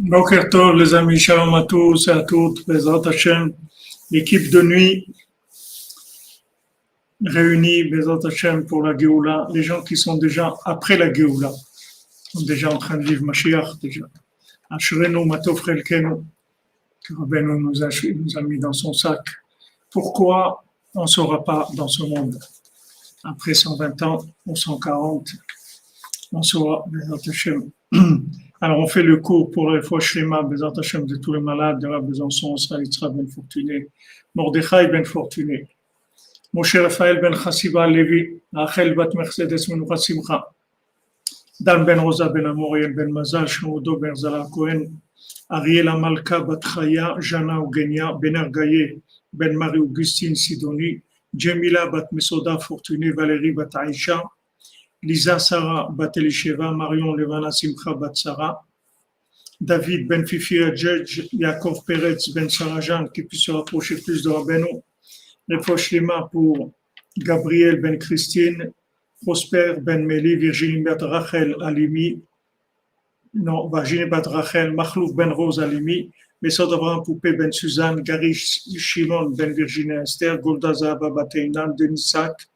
Boker Tov, les amis, shalom à tous et à toutes, Bezrat Hashem, l'équipe de nuit réunie, Bezrat Hashem, pour la Géoula, les gens qui sont déjà après la Géoula, sont déjà en train de vivre Mashiach, déjà. Ashrenu Matov Chelkenu, que Rabbeinu nous a mis dans son sac. Pourquoi on ne saura pas dans ce monde? Après 120 ans ou 140, on saura, Bezrat Hashem. Alors, on fait le cours pour les fois Shlema, Bezrat Hashem, de tous les malades, de la Besançon, Salitza ben Fortuné, Mordechai ben Fortuné, Moshe Raphaël ben Chassiba Levi, Rachel bat Mercedes Menuchat Simcha, Dan ben Rosa ben Amoriel ben Mazal, Shmudo ben Zala Cohen, Ariel Amalka bat Chaya, Jana Eugenia, Ben Argaye, ben Marie-Augustine Sidoni, Jemila bat Mesoda Fortuné, Valérie bat Aïcha, Lisa Sarah bat Elisheva, Marion Levana Simcha bat Sarah, David Ben Fifi Adjedj, Yaakov Peretz Ben Sarajan, qui puisse se rapprocher plus de Rabbeinu, Refosh Lema pour Gabriel Ben Christine, Prosper Ben Meli, Virginie Bat Rachel Alimi, Virginie Bat Rachel, Machlouf Ben Rose Alimi, Mesod Abraham Poupé Ben Suzanne, Gary Shimon Ben Virginie Esther, Golda Zahaba Bateinan, Denis Sack,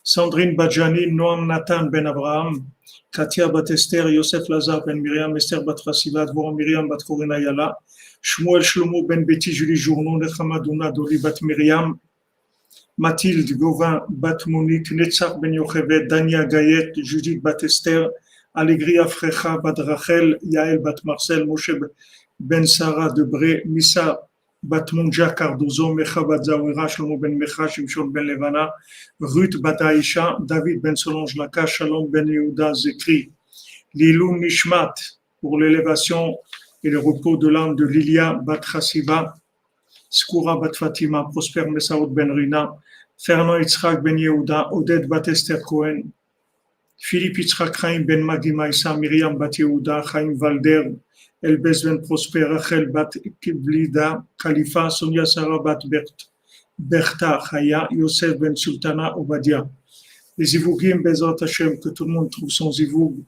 Sandrine Badjani, Noam Nathan Ben Abraham, Katia Bat Esther, Yosef Lazar Ben Miriam, Esther Bat Rassiva, Dvorah Miriam Bat Korina Yala, Shmuel Shlomo Ben Betty Julie Journon, Nechama Douna Doli Bat Miriam, Mathilde Gauvin Bat Monique, Netzar Ben Yochevet, Dania Gayet, Judith Bat Esther, Allegria Frecha Bat Rachel, Yael Bat Marcel, Moshe Ben Sarah Debré, Missa Bat Monja Cardozo, Mecha Bat Zawira, Shlomo Ben Mecha, Shimshon Ben Levana, Ruth Bat Aisha, David Ben Solange Laka, Shalom Ben Yehuda Zekri, Lilou Nishmat, pour l'élévation et le repos de l'âme de Lilia Bat Chassiba, Skoura Bat Fatima, Prosper Messaoud Ben Rina, Fernand Yitzhak Ben Yehuda, Oded Bat Esther Cohen, Philippe Yitzhak Chaim Ben Magi Maïsa, Myriam Bat Yehuda, Chaim Valder, Elbez Ben Prosper, Rachel Bat Kiblida, Khalifa, Sonia Sarah Bat Bertha Chaya, Yosef Ben Sultana Obadia. Les Zivougim, Bezrat Hashem, que tout le monde trouve son Zivoug,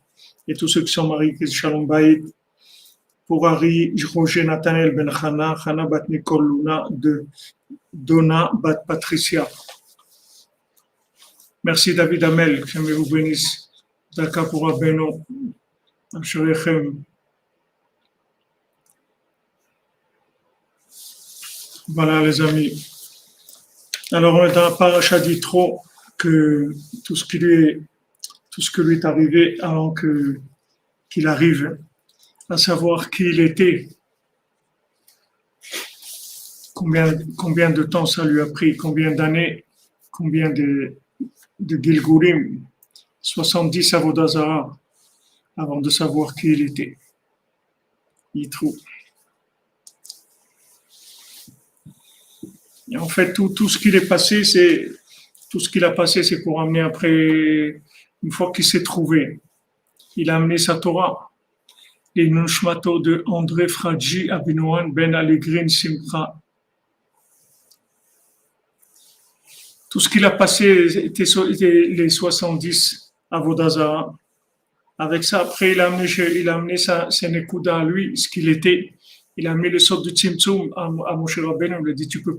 et tous ceux qui sont mariés, qui Shalom Bayit, pour Harry, Roger Nathanael Ben Chana, Chana Bat Nicole Luna, de Donna Bat Patricia. Merci David Amel, que je vous bénisse. Daka pour Rabbeinu, Asherechem. Voilà les amis. Alors on est dans la paracha d'Yitro, que tout ce qui lui est arrivé avant qu'il arrive, à savoir qui il était, combien de temps ça lui a pris, combien d'années, combien de Gilgulim, 70 Avodah Zarah, avant de savoir qui il était. Yitro. Et en fait, tout ce qu'il est passé, tout ce qu'il a passé, c'est pour amener après, une fois qu'il s'est trouvé, il a amené sa Torah. Les Nushmato de André Fradji Abinouan Ben Allegrin Simcha. Tout ce qu'il a passé était les 70 Avodah Zarah. Avec ça, après, il a amené ses Nekuda à lui, ce qu'il était. Il a amené le sort de Tzimtzum à Moshe Rabbeinu. Il lui a dit, tu peux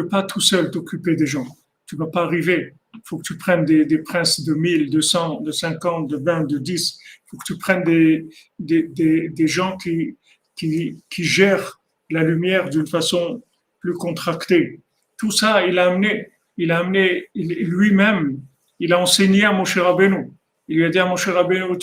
pas tout seul t'occuper des gens. Tu vas pas arriver. Il faut que tu prennes des princes de 1000, de 100, de 50, de 20, de 10. Il faut que tu prennes des gens qui gèrent la lumière d'une façon plus contractée. Tout ça, il a amené lui-même, il a enseigné à Moshe Rabbeinu. Il lui a dit à Moshe Rabbeinu,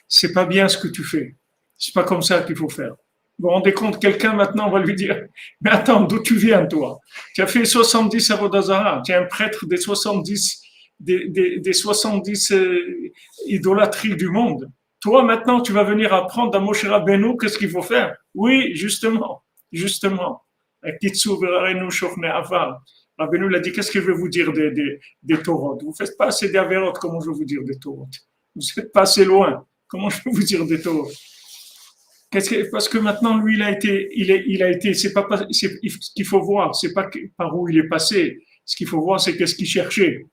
c'est pas bien ce que tu fais. C'est pas comme ça qu'il faut faire. Vous vous rendez compte, quelqu'un maintenant va lui dire, mais attends, d'où tu viens toi? Tu as fait 70 Avodah Zarah, tu es un prêtre des 70 idolâtries du monde. Toi maintenant, tu vas venir apprendre à Moshe Rabbeinu qu'est-ce qu'il faut faire. Oui, justement. Rabbeinu l'a dit, qu'est-ce que je vais vous dire des Torot? Vous ne faites pas assez d'Averot, comment je vais vous dire des Torot? Vous n'êtes pas assez loin, comment je vais vous dire des Torot? Parce que maintenant, lui, il a été, c'est ce qu'il faut voir, c'est pas par où il est passé. Ce qu'il faut voir, c'est qu'est-ce qu'il cherchait.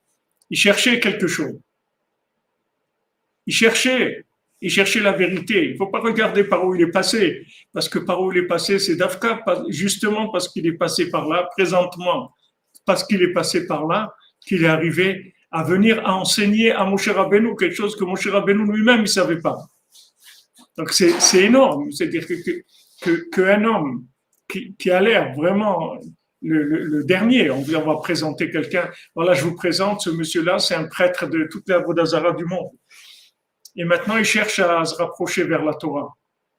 Il cherchait quelque chose. Il cherchait. Il cherchait la vérité. Il ne faut pas regarder par où il est passé, parce que par où il est passé, c'est Dafka, justement parce qu'il est passé par là, présentement, parce qu'il est passé par là, qu'il est arrivé à venir à enseigner à Moshe Rabbeinu quelque chose que Moshe Rabbeinu lui-même ne savait pas. Donc c'est énorme, c'est-à-dire qu'un homme qui a l'air vraiment le dernier, on va présenter quelqu'un, voilà, je vous présente ce monsieur-là, c'est un prêtre de toute la Avodah Zarah du monde. Et maintenant, il cherche à se rapprocher vers la Torah.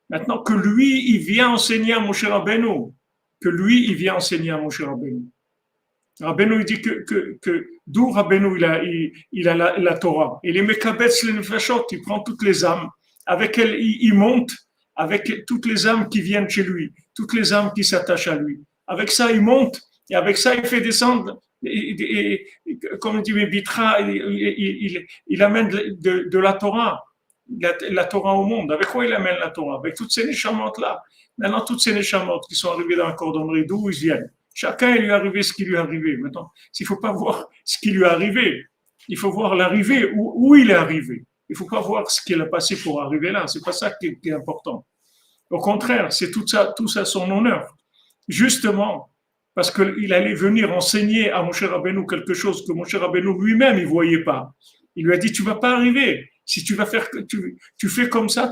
Maintenant que lui, il vient enseigner à Moshe Rabbeinu, Rabbeinu, il dit que d'où Rabbeinu, il a la Torah. Il est Mekabetz le Nefashot, il prend toutes les âmes, avec elles, il monte, avec toutes les âmes qui viennent chez lui, toutes les âmes qui s'attachent à lui. Avec ça, il monte, et avec ça, il fait descendre, comme on dit, Bitra, il amène de la Torah, la Torah au monde. Avec quoi il amène la Torah? Avec toutes ces néchamotes-là. Maintenant, toutes ces néchamotes qui sont arrivées dans la cordonnerie, d'où ils viennent? Chacun, il lui est arrivé ce qui lui est arrivé. Maintenant, il ne faut pas voir ce qui lui est arrivé. Il faut voir l'arrivée, où il est arrivé. Il ne faut pas voir ce qu'il a passé pour arriver là. Ce n'est pas ça qui est important. Au contraire, c'est tout ça son honneur. Justement, parce qu'il allait venir enseigner à Moshe Rabbeinu quelque chose que Moshe Rabbeinu lui-même, il ne voyait pas. Il lui a dit, tu ne vas pas arriver. Si tu vas faire, tu fais comme ça,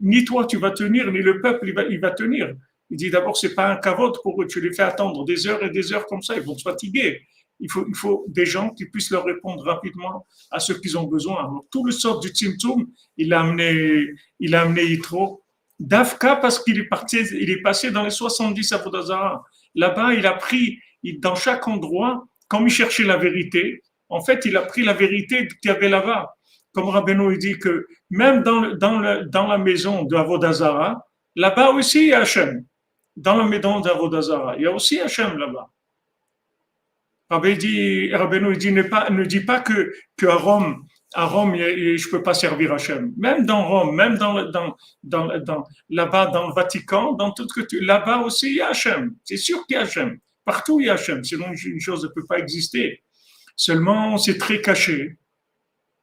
ni toi tu vas tenir, ni le peuple il va tenir. Il dit d'abord, c'est pas un kavod pour eux, tu les fais attendre des heures et des heures comme ça, ils vont se fatiguer. Il faut des gens qui puissent leur répondre rapidement à ce qu'ils ont besoin. Alors, tout le sort du Tzimtzum, il a amené Yitro, Dafka parce qu'il est passé dans les 70 Avodah Zarah. Là-bas, il a pris, dans chaque endroit, comme il cherchait la vérité, en fait, il a pris la vérité qu'il y avait là-bas. Comme Rabbeinu, il dit que même dans la maison de Avodah Zarah, là-bas aussi, il y a Hachem. Dans la maison d'Avodah Zarah, il y a aussi Hachem là-bas. Rabbeinu dit, ne dis pas que à Rome, je ne peux pas servir Hachem. Même dans Rome, même là-bas, dans le Vatican, là-bas aussi, il y a Hachem. C'est sûr qu'il y a Hachem. Partout, il y a Hachem. Sinon, une chose ne peut pas exister. Seulement, c'est très caché.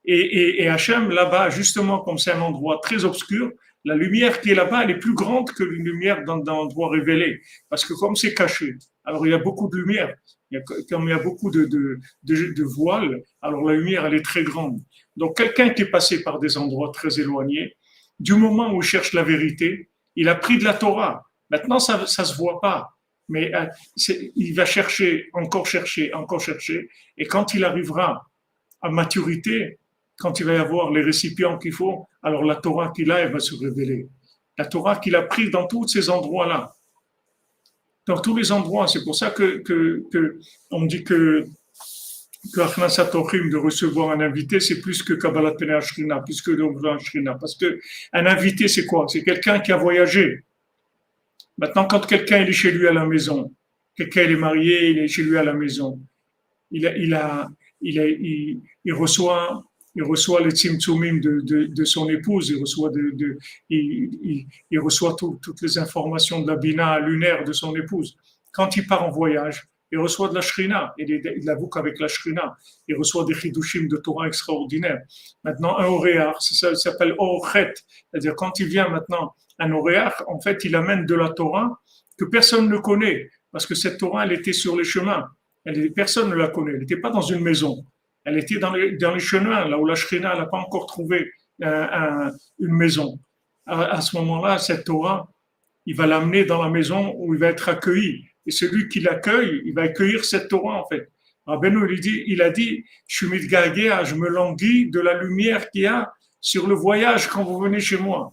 Et Hachem, là-bas, justement, comme c'est un endroit très obscur, la lumière qui est là-bas, elle est plus grande que une lumière dans l'endroit révélé. Parce que comme c'est caché, alors il y a beaucoup de lumière. Comme il y a beaucoup de voiles, alors la lumière, elle est très grande. Donc, quelqu'un qui est passé par des endroits très éloignés, du moment où il cherche la vérité, il a pris de la Torah. Maintenant, ça se voit pas. Mais il va chercher, encore chercher. Et quand il arrivera à maturité, quand il va y avoir les récipients qu'il faut, alors la Torah qu'il a, elle va se révéler. La Torah qu'il a prise dans tous ces endroits-là. Dans tous les endroits. C'est pour ça que on dit que Achnasat Orchim, de recevoir un invité, c'est plus que Kabbalat Pnei Ashrina, plus que l'Omra Ashrina. Parce qu'un invité, c'est quoi? C'est quelqu'un qui a voyagé. Maintenant, quand quelqu'un est chez lui à la maison, quelqu'un est marié, il est chez lui à la maison, il reçoit les tzimtzumim de son épouse, il reçoit toutes les informations de la bina lunaire de son épouse. Quand il part en voyage, il reçoit de la shrina, il avoue qu'avec la shrina, il reçoit des chidushim de Torah extraordinaires. Maintenant, un oréar, ça s'appelle orchet, c'est-à-dire quand il vient maintenant, un oréar, en fait, il amène de la Torah que personne ne connaît, parce que cette Torah, elle était sur les chemins. Personne ne la connaît, elle n'était pas dans une maison. Elle était dans les chemins, là où la Shrina n'a pas encore trouvé une maison. À ce moment-là, cette Torah, il va l'amener dans la maison où il va être accueilli. Et celui qui l'accueille, il va accueillir cette Torah, en fait. Rabbeinu, il a dit, je suis mitgagea, je me languis de la lumière qu'il y a sur le voyage quand vous venez chez moi.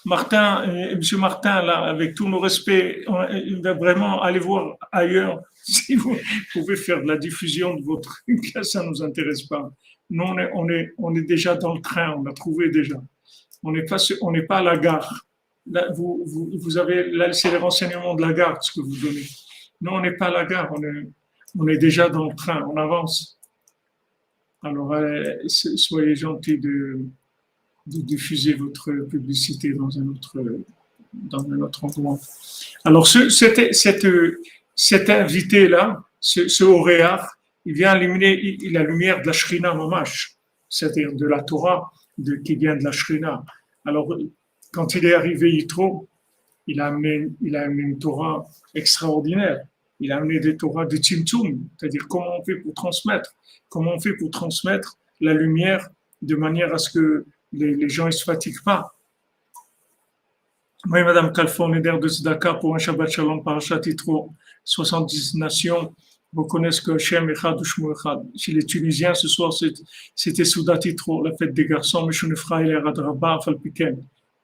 Monsieur Martin, là, avec tous nos respects, il va vraiment aller voir ailleurs. Si vous pouvez faire de la diffusion de votre truc, ça ne nous intéresse pas. Nous, on est déjà dans le train, on l'a trouvé déjà. On n'est pas à la gare. Là, vous avez, là, c'est les renseignements de la gare, ce que vous donnez. Nous, on n'est pas à la gare, on est déjà dans le train, on avance. Alors, soyez gentils de diffuser votre publicité dans un autre endroit. Alors, cet invité-là, ce Oréar, il vient éliminer la lumière de la Shrina Mamash, c'est-à-dire de la Torah qui vient de la Shrina. Alors, quand il est arrivé Yitro, il a amené une Torah extraordinaire. Il a amené des Torahs de Tzimtzum, c'est-à-dire comment on fait pour transmettre la lumière de manière à ce que les gens ne se fatiguent pas. Oui, Madame Kalfon, leader de Tzedaka pour un Shabbat Shalom, Parashat Yitro, 70 nations reconnaissent que Hachem Echad ou Shmu Echad. Chez les Tunisiens, ce soir, c'était Soudat Yitro, la fête des garçons, Meshunefra et Radraba, Falpiken.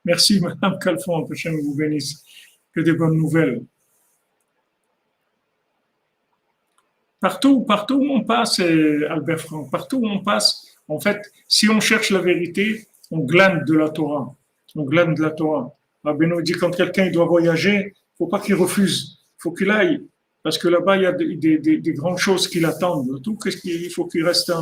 Merci, Madame Kalfon, que Hachem vous bénisse. Que des bonnes nouvelles. Partout où on passe, Albert Franck, partout où on passe, en fait, si on cherche la vérité, on glane de la Torah. On glane de la Torah. Rabbeinu dit quand quelqu'un doit voyager, il ne faut pas qu'il refuse, il faut qu'il aille. Parce que là-bas, il y a des grandes choses qui l'attendent. Tout, il faut qu'il reste,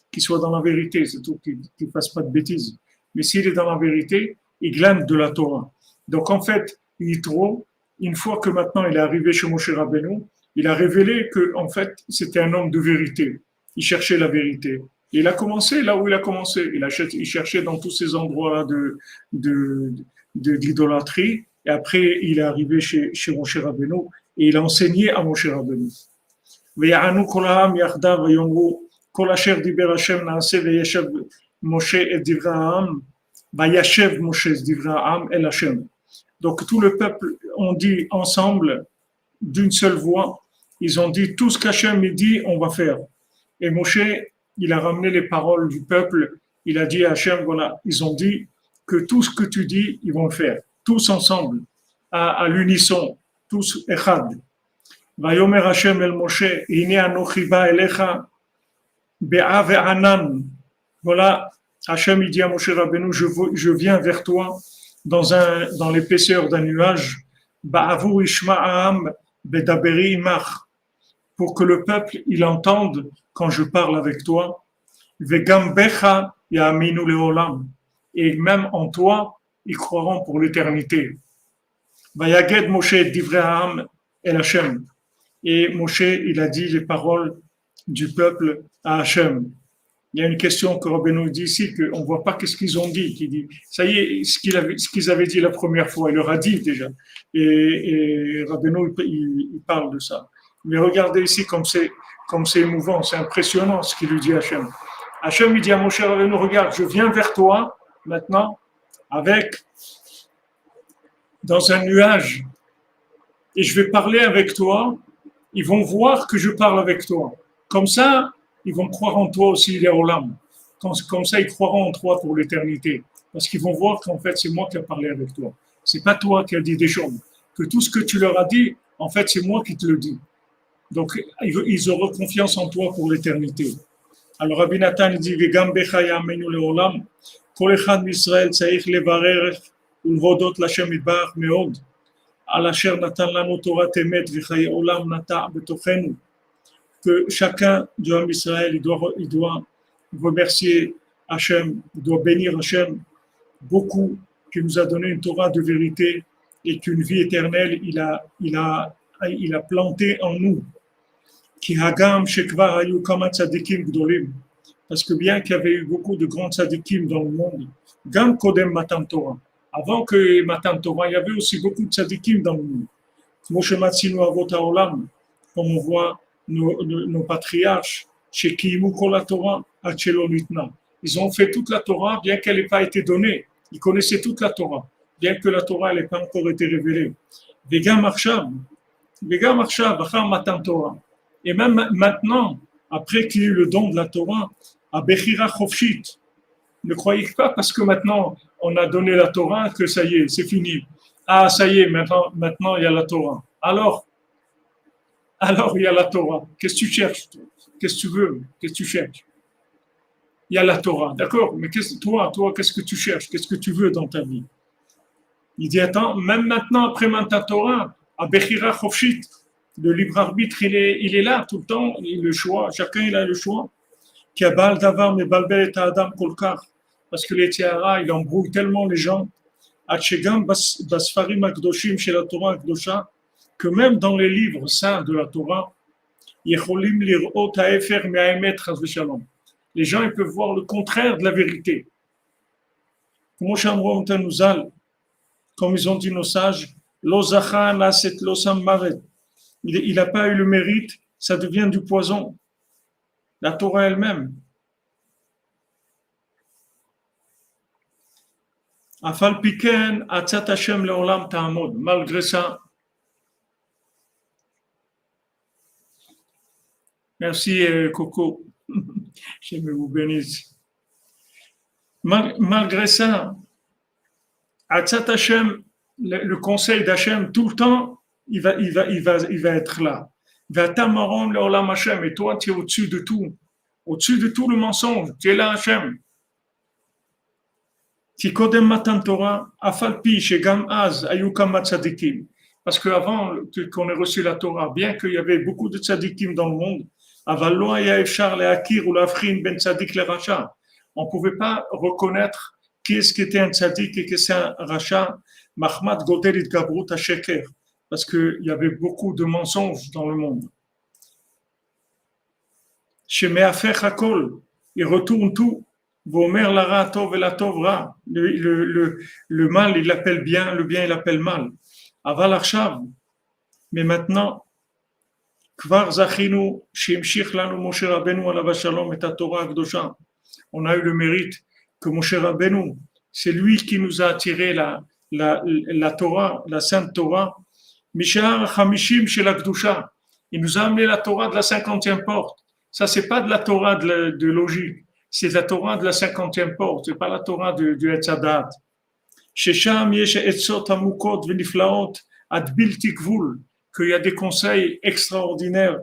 qu'il soit dans la vérité, c'est tout, qu'il ne fasse pas de bêtises. Mais s'il est dans la vérité, il glane de la Torah. Donc en fait, Yitro, une fois que maintenant il est arrivé chez Moshe Rabbeinu, il a révélé que en fait c'était un homme de vérité. Il cherchait la vérité. Et il a commencé là où il a commencé. Il cherchait dans tous ces endroits d'idolâtrie. Et après, il est arrivé chez Moshe Rabbeinu et il a enseigné à Moshe Rabbeinu. ויענו כל העם יחדיו ויאמרו כל אשר דיבר השם נעשה וישב משה את דברי העם וישב משה את דברי העם אל השם. Donc tout le peuple ont dit ensemble d'une seule voix, ils ont dit tout ce qu'Hachem dit, on va faire. Et Moshe, il a ramené les paroles du peuple, il a dit à Hachem, voilà, ils ont dit que tout ce que tu dis, ils vont le faire, tous ensemble, à l'unisson, tous echad. Vayomer Hachem el Moshe, hine anochi ba elecha be'a ve'anan. Voilà, Hachem il dit à Moshe Rabbeinu, je viens vers toi dans l'épaisseur d'un nuage, ba'avur ishma'am bedaberi imach, pour que le peuple il entende quand je parle avec toi, ve'gam becha ya'aminu le'olam, et même en toi ils croiront pour l'éternité. Vayaged Moshe divrei ha'am el Hashem, et Moshe il a dit les paroles du peuple à Hachem. Il y a une question que Rabbeinu dit ici, qu'on ne voit pas qu'est-ce qu'ils ont dit. Qui dit, ça y est, ce qu'ils avaient dit la première fois, il leur a dit déjà. Et Rabbeinu, il parle de ça. Mais regardez ici comme c'est émouvant, c'est impressionnant ce qu'il lui dit à Hachem. Hachem, il dit à Moshe Rabbeinu, regarde, je viens vers toi maintenant dans un nuage et je vais parler avec toi. Ils vont voir que je parle avec toi. Comme ça, ils vont croire en toi aussi, les Olam. Comme ça, ils croiront en toi pour l'éternité. Parce qu'ils vont voir qu'en fait, c'est moi qui ai parlé avec toi. C'est pas toi qui as dit des choses. Que tout ce que tu leur as dit, en fait, c'est moi qui te le dis. Donc, ils auront confiance en toi pour l'éternité. Alors, Rabbi Nathan, il dit, Vegam becha ya'amenu le'olam, kol echad m'Israël tzarich levarer ulvodot l'Hashem yitbarach meod, al asher natan lanu Torah emet v'chaye olam nata betochenu. Que chacun du homme Israël, il doit remercier Hachem, il doit bénir Hachem beaucoup, qui nous a donné une Torah de vérité et qu'une vie éternelle, il a planté en nous. Ki hagam shekvar hayu kama tzadikim gdolim. Parce que bien qu'il y avait eu beaucoup de grands tzadikim dans le monde, gam kodem matan Torah. Avant que matan Torah, il y avait aussi beaucoup de tzadikim dans le monde. Kmo shematzinu avot haolam, comme on voit nos patriarches, chez Kiimu Kol Torah, Achelo Nitna. Ils ont fait toute la Torah, bien qu'elle n'ait pas été donnée. Ils connaissaient toute la Torah, bien que la Torah n'ait pas encore été révélée. Vegam Arshav, Achar Matan Torah. Et même maintenant, après qu'il y ait eu le don de la Torah, à Bechira Chofshit, ne croyez pas parce que maintenant on a donné la Torah que ça y est, c'est fini. Ah, ça y est, maintenant il y a la Torah. Alors il y a la Torah. Qu'est-ce que tu cherches? Qu'est-ce que tu veux? Qu'est-ce que tu cherches? Il y a la Torah, d'accord? Mais toi, qu'est-ce que tu cherches? Qu'est-ce que tu veux dans ta vie? Il dit, attends, même maintenant, après ta Torah, à Bechira Chofshit, le libre arbitre, il est là tout le temps, le choix, chacun il a le choix. Qui a bal davar mais balbel et adam kolkar, parce que les tiara, il embrouille tellement les gens. Atchegam basfarim akdoshim chez la Torah akdosha, que même dans les livres saints de la Torah, יכולים לראות ההפך מהאמת חס ושלום. Les gens ils peuvent voir le contraire de la vérité. כמו שאמרו אותנו ז"ל, comme ils ont dit nos sages, לא זכה נעשית לא שם מוות. Il n'a pas eu le mérite, ça devient du poison. La Torah elle-même. אף על פי כן, עצת השם לעולם תעמוד. Malgré ça, merci Coco, je vous bénisse. Malgré ça, Atzat Hashem, le conseil d'Hachem, tout le temps, il va être là. V'atamaron le'olam Hashem, et toi, tu es au-dessus de tout le mensonge, tu es là Hashem. Ki kodem matan Torah, afal pi shegam az ayu kama tzadikim. Parce qu'avant qu'on ait reçu la Torah, bien qu'il y avait beaucoup de tzadikim dans le monde, aval lo haya efshar le'akir ou l'afrin ben tzadik le racha. On ne pouvait pas reconnaître qui est-ce qui était un tzaddik et qui est un racha, Mahmad Godel Itgabrut HaSheker, parce qu'il y avait beaucoup de mensonges dans le monde. Chez Me'afech HaKol, il retourne tout. Vomer la ra tov et la tov ra. Le mal, il l'appelle bien, le bien, il l'appelle mal. Aval Arshav. Mais maintenant, Kvar Zachinu, Shimshich lanu Moshe Rabbeinu alav shalom et Torah Akdosha. On a eu le mérite que Moshe Rabbeinu, c'est lui qui nous a attiré la Torah, la Sainte Torah. Mishar Hamishim chez la Kdusha. Il nous a amené la Torah de la 50e porte. Ça, c'est pas de la Torah de logique. C'est la Torah de la 50e porte. C'est pas la Torah du Etzadat. Shesham yesh etzot amukot v'niflaot ad bilti gvul. Qu'il y a des conseils extraordinaires,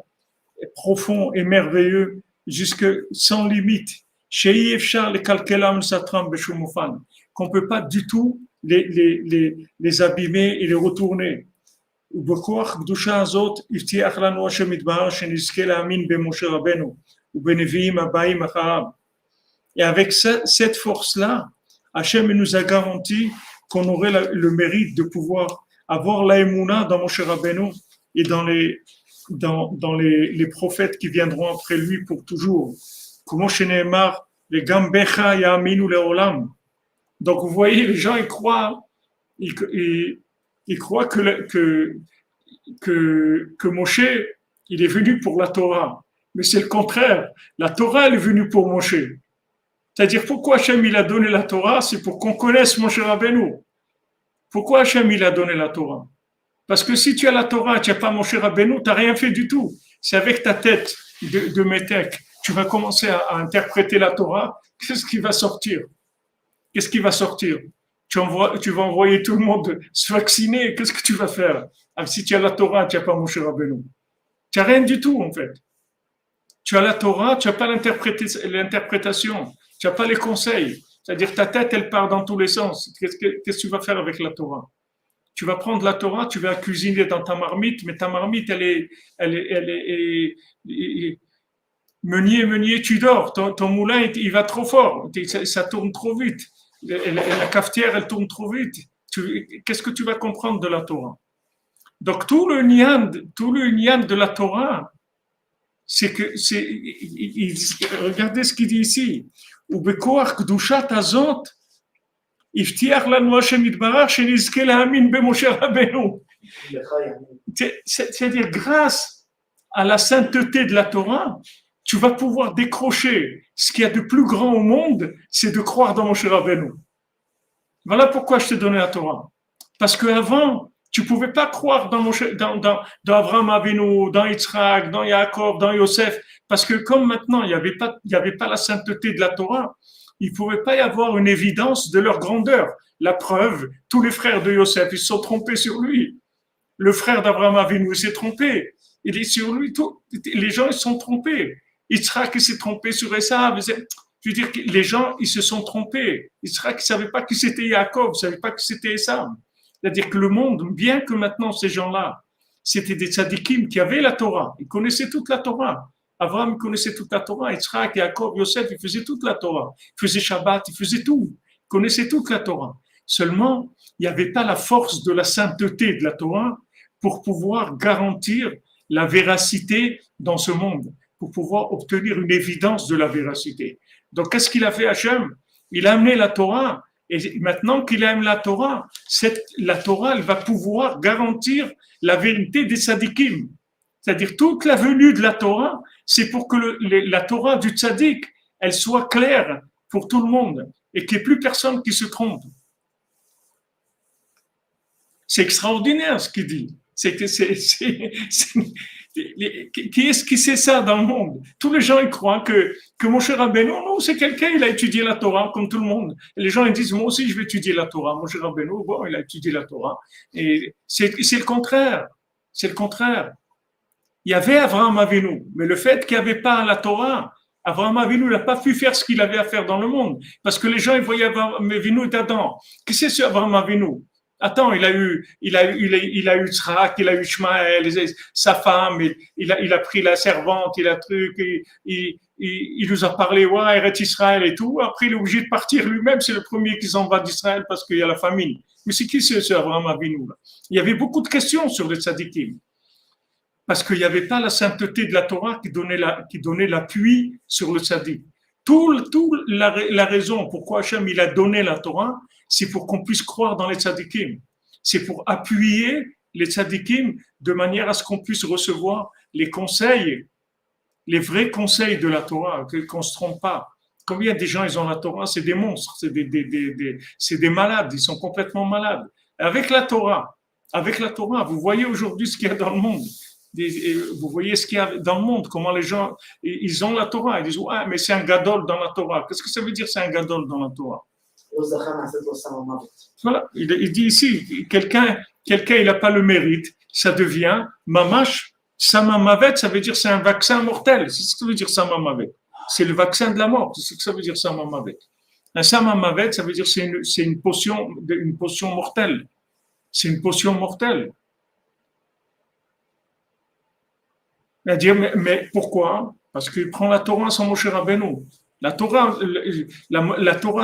profonds et merveilleux, jusque sans limite. Shei efshar le kalkelam satram b'shumufan. Qu'on peut pas du tout les abîmer et les retourner. ובכוח קדושה הזאת הבטיח לנו השם יתברך שנזכה להאמין במשה רבנו ובנביאים הבאים אחריו. Et avec cette force-là, Hachem nous a garanti qu'on aurait le mérite de pouvoir avoir la émouna dans Moshe Rabbeinu et dans les prophètes qui viendront après lui pour toujours. Comme chez Nehemar, les Gambecha Yaminu Leolam. Donc vous voyez, les gens ils croient que Moshe, il est venu pour la Torah. Mais c'est le contraire. La Torah, elle est venue pour Moshe. C'est-à-dire, pourquoi Hachem, il a donné la Torah? C'est pour qu'on connaisse Moshe Rabbeinu. Pourquoi Hachem, il a donné la Torah? Parce que si tu as la Torah, tu n'as pas Moshe Rabbeinu, tu n'as rien fait du tout. C'est avec ta tête de métèque. Tu vas commencer à interpréter la Torah. Qu'est-ce qui va sortir? Qu'est-ce qui va sortir? Tu vas envoyer tout le monde se vacciner. Qu'est-ce que tu vas faire? Si tu as la Torah, tu n'as pas Moshe Rabbeinu. Tu n'as rien du tout, en fait. Tu as la Torah, tu n'as pas l'interprétation. Tu n'as pas les conseils. C'est-à-dire ta tête, elle part dans tous les sens. Qu'est-ce que tu vas faire avec la Torah? Tu vas prendre la Torah, tu vas cuisiner dans ta marmite, mais ta marmite, elle est meunier, tu dors. Ton moulin, il va trop fort. Ça tourne trop vite. La cafetière, elle tourne trop vite. Qu'est-ce que tu vas comprendre de la Torah? Donc, tout le nian de la Torah, c'est que, regardez ce qu'il dit ici. ובכוח קדושת הזאת, הבטיח לנו השם יתברך שנזכה להאמין במשה רבנו. C'est-à-dire, grâce à la sainteté de la Torah, tu vas pouvoir décrocher ce qu'il y a de plus grand au monde, c'est de croire dans Moshe Rabbeinu. Voilà pourquoi je t'ai donné la Torah. Parce qu'avant, tu ne pouvais pas croire dans Abraham Avinu, dans Yitzhak, dans Yaakov, dans Yosef, parce que comme maintenant, il n'y avait pas la sainteté de la Torah, il ne pouvait pas y avoir une évidence de leur grandeur. La preuve, tous les frères de Yosef, ils se sont trompés sur lui. Le frère d'Abraham Avinu, il s'est trompé. Il est sur lui, les gens, ils se sont trompés. Yitzhak, il s'est trompé sur Esav. Je veux dire, les gens, ils se sont trompés. Yitzhak, il ne savait pas que c'était Yaakov, il ne savait pas que c'était Esav. C'est-à-dire que le monde, bien que maintenant ces gens-là, c'était des tzadikim qui avaient la Torah, ils connaissaient toute la Torah. Abraham connaissait toute la Torah, Yitzhak, Yaakov, Yosef, ils faisaient toute la Torah. Ils faisaient Shabbat, ils faisaient tout. Ils connaissaient toute la Torah. Seulement, il n'y avait pas la force de la sainteté de la Torah pour pouvoir garantir la véracité dans ce monde, pour pouvoir obtenir une évidence de la véracité. Donc, qu'est-ce qu'il a fait Hachem? Il a amené la Torah, et maintenant qu'il a amené la Torah, la Torah, elle va pouvoir garantir la vérité des tzadikim. C'est-à-dire, toute la venue de la Torah, c'est pour que la Torah du tzadik, elle soit claire pour tout le monde, et qu'il n'y ait plus personne qui se trompe. C'est extraordinaire ce qu'il dit. Qui est-ce qui sait ça dans le monde? Tous les gens ils croient que mon cher Rabbeinu, non, c'est quelqu'un, il a étudié la Torah comme tout le monde. Et les gens ils disent, moi aussi je vais étudier la Torah. Mon cher Rabbeinu, bon, il a étudié la Torah. Et c'est le contraire. C'est le contraire. Il y avait Avraham Avinu, mais le fait qu'il n'y avait pas la Torah, Avraham Avinu n'a pas pu faire ce qu'il avait à faire dans le monde. Parce que les gens ils voyaient Avraham Avinu et Adam. Qu'est-ce que c'est Avraham Avinu? Attends, il a eu Tzrak, il a eu Ishmaël, sa femme, il a pris la servante, il nous a parlé, ouais, Eretz Israël et tout. Après, il est obligé de partir lui-même. C'est le premier qui s'en va d'Israël parce qu'il y a la famine. Mais c'est qui ce Avraham Avinu là? Il y avait beaucoup de questions sur les tzadikim. Parce qu'il n'y avait pas la sainteté de la Torah qui donnait l'appui sur le tzadik. La raison pourquoi Hachem il a donné la Torah, c'est pour qu'on puisse croire dans les tzadikim. C'est pour appuyer les tzadikim de manière à ce qu'on puisse recevoir les conseils, les vrais conseils de la Torah, qu'on ne se trompe pas. Combien de gens ils ont la Torah? C'est des monstres, c'est des malades, ils sont complètement malades. Avec la Torah, vous voyez aujourd'hui ce qu'il y a dans le monde. Vous voyez ce qu'il y a dans le monde, comment les gens, ils ont la Torah, ils disent, ouais, mais c'est un gadol dans la Torah. Qu'est-ce que ça veut dire, c'est un gadol dans la Torah? Voilà, il dit ici, quelqu'un, il n'a pas le mérite, ça devient mamash, samamavet, ça veut dire c'est un vaccin mortel. C'est ce que ça veut dire samamavet. C'est le vaccin de la mort, c'est ce que ça veut dire samamavet. Un samamavet, ça veut dire c'est une potion mortelle. C'est une potion mortelle. C'est-à-dire, mais pourquoi? Parce qu'il prend la Torah sans Moshe Rabbeinu. La Torah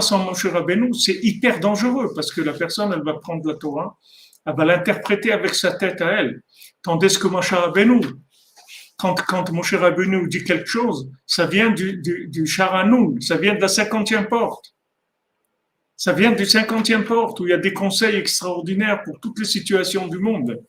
sans Moshe Rabbeinu, c'est hyper dangereux parce que la personne, elle va prendre la Torah, elle va l'interpréter avec sa tête à elle. Tandis que Moshe Rabbeinu, quand Moshe Rabbeinu dit quelque chose, ça vient du Charanoun, ça vient de la 50e porte. Ça vient du 50e porte où il y a des conseils extraordinaires pour toutes les situations du monde.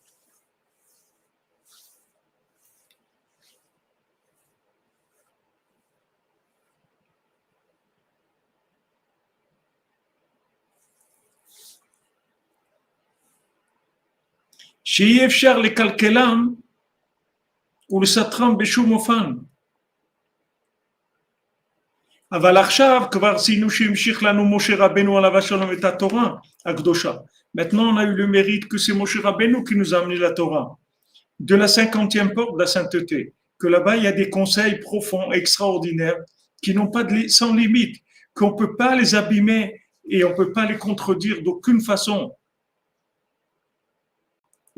שיהיה אפשר לקלקלם ולסתרם בשום אופן. אבל עכשיו כבר ציינו שהמשיך לנו משה רבנו עליו השלום את התורה הקדושה. Maintenant on a eu le mérite que c'est Moshe Rabbeinu qui nous a amené la Torah. De la 50e porte de la sainteté. Que là-bas il y a des conseils profonds, extraordinaires, qui n'ont pas sans limite, qu'on ne peut pas les abîmer et on ne peut pas les contredire d'aucune façon.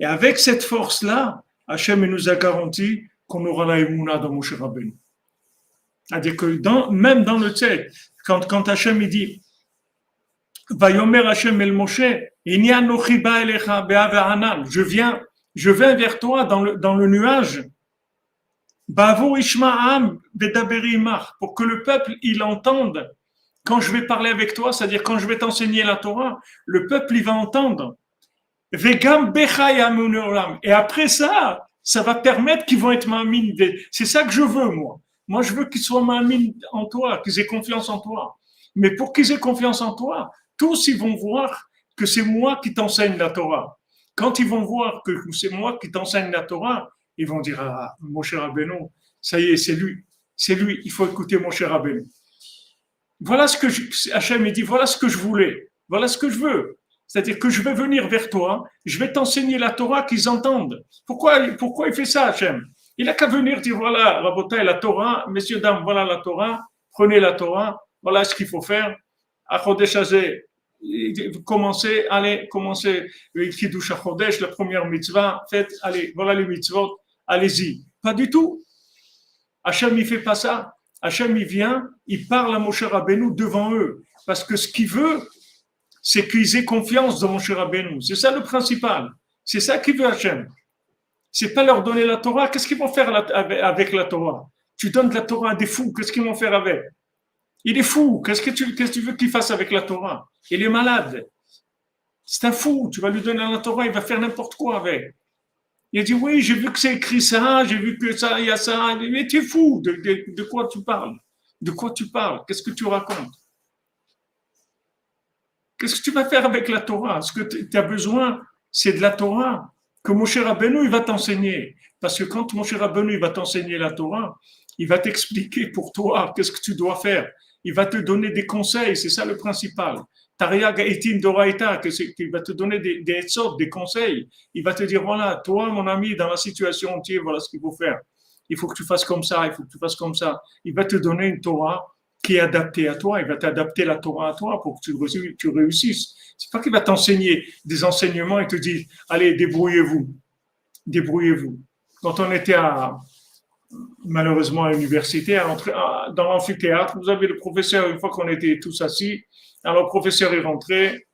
Et avec cette force-là, Hachem nous a garanti qu'on aura la émouna dans Moshe Rabbeinu. C'est-à-dire que même dans le texte, quand Hachem il dit Vayomer Hachem el Moshe, Inyanochi ba elecha be'av ha'anan, je viens vers toi dans le nuage, Bavo Ishma'am bedaberi imach, pour que le peuple il entende quand je vais parler avec toi, c'est-à-dire quand je vais t'enseigner la Torah, le peuple il va entendre. Et après ça va permettre qu'ils vont être ma'amin. C'est ça que je veux, moi. Moi, je veux qu'ils soient ma'amin en toi, qu'ils aient confiance en toi. Mais pour qu'ils aient confiance en toi, tous ils vont voir que c'est moi qui t'enseigne la Torah. Quand ils vont voir que c'est moi qui t'enseigne la Torah, ils vont dire, ah, Moshe Rabbeinu, ça y est, c'est lui, il faut écouter Moshe Rabbeinu. Voilà ce que Hachem dit, voilà ce que je voulais, voilà ce que je veux. C'est-à-dire que je vais venir vers toi, je vais t'enseigner la Torah qu'ils entendent. Pourquoi il fait ça, Hachem? Il n'a qu'à venir dire, voilà, Rabotai, la Torah, messieurs, dames, voilà la Torah, prenez la Torah, voilà ce qu'il faut faire. À Chodesh Hazeh, commencez, le Kiddush HaChodesh, la première mitzvah, faites, allez, voilà les mitzvot, allez-y. Pas du tout. Hachem, il ne fait pas ça. Hachem, il vient, il parle à Moshe Rabbeinu devant eux. Parce que ce qu'il veut, c'est qu'ils aient confiance dans Moshe Rabbeinu. C'est ça le principal. C'est ça qu'il veut Hachem. C'est pas leur donner la Torah. Qu'est-ce qu'ils vont faire avec la Torah? Tu donnes de la Torah à des fous. Qu'est-ce qu'ils vont faire avec? Il est fou. Qu'est-ce que tu veux qu'il fasse avec la Torah? Il est malade. C'est un fou. Tu vas lui donner la Torah, il va faire n'importe quoi avec. Il a dit, oui, j'ai vu que c'est écrit ça, j'ai vu que ça, il y a ça. Mais tu es fou. De quoi tu parles? De quoi tu parles? Qu'est-ce que tu racontes? Qu'est-ce que tu vas faire avec la Torah? Ce que tu as besoin, c'est de la Torah que mon cher Rabbeinu, il va t'enseigner. Parce que quand mon cher Rabbeinu, il va t'enseigner la Torah, il va t'expliquer pour toi qu'est-ce que tu dois faire. Il va te donner des conseils, c'est ça le principal. Taria Gaïtin Doraita, qu'il va te donner des sortes, des conseils. Il va te dire, voilà, toi, mon ami, dans la situation entière, voilà ce qu'il faut faire. Il faut que tu fasses comme ça, il faut que tu fasses comme ça. Il va te donner une Torah qui est adapté à toi, il va t'adapter la Torah à toi pour que tu réussisses. C'est pas qu'il va t'enseigner des enseignements et te dire, allez, débrouillez-vous, débrouillez-vous. Quand on était malheureusement à l'université, dans l'amphithéâtre, vous avez le professeur, une fois qu'on était tous assis, alors le professeur est rentré,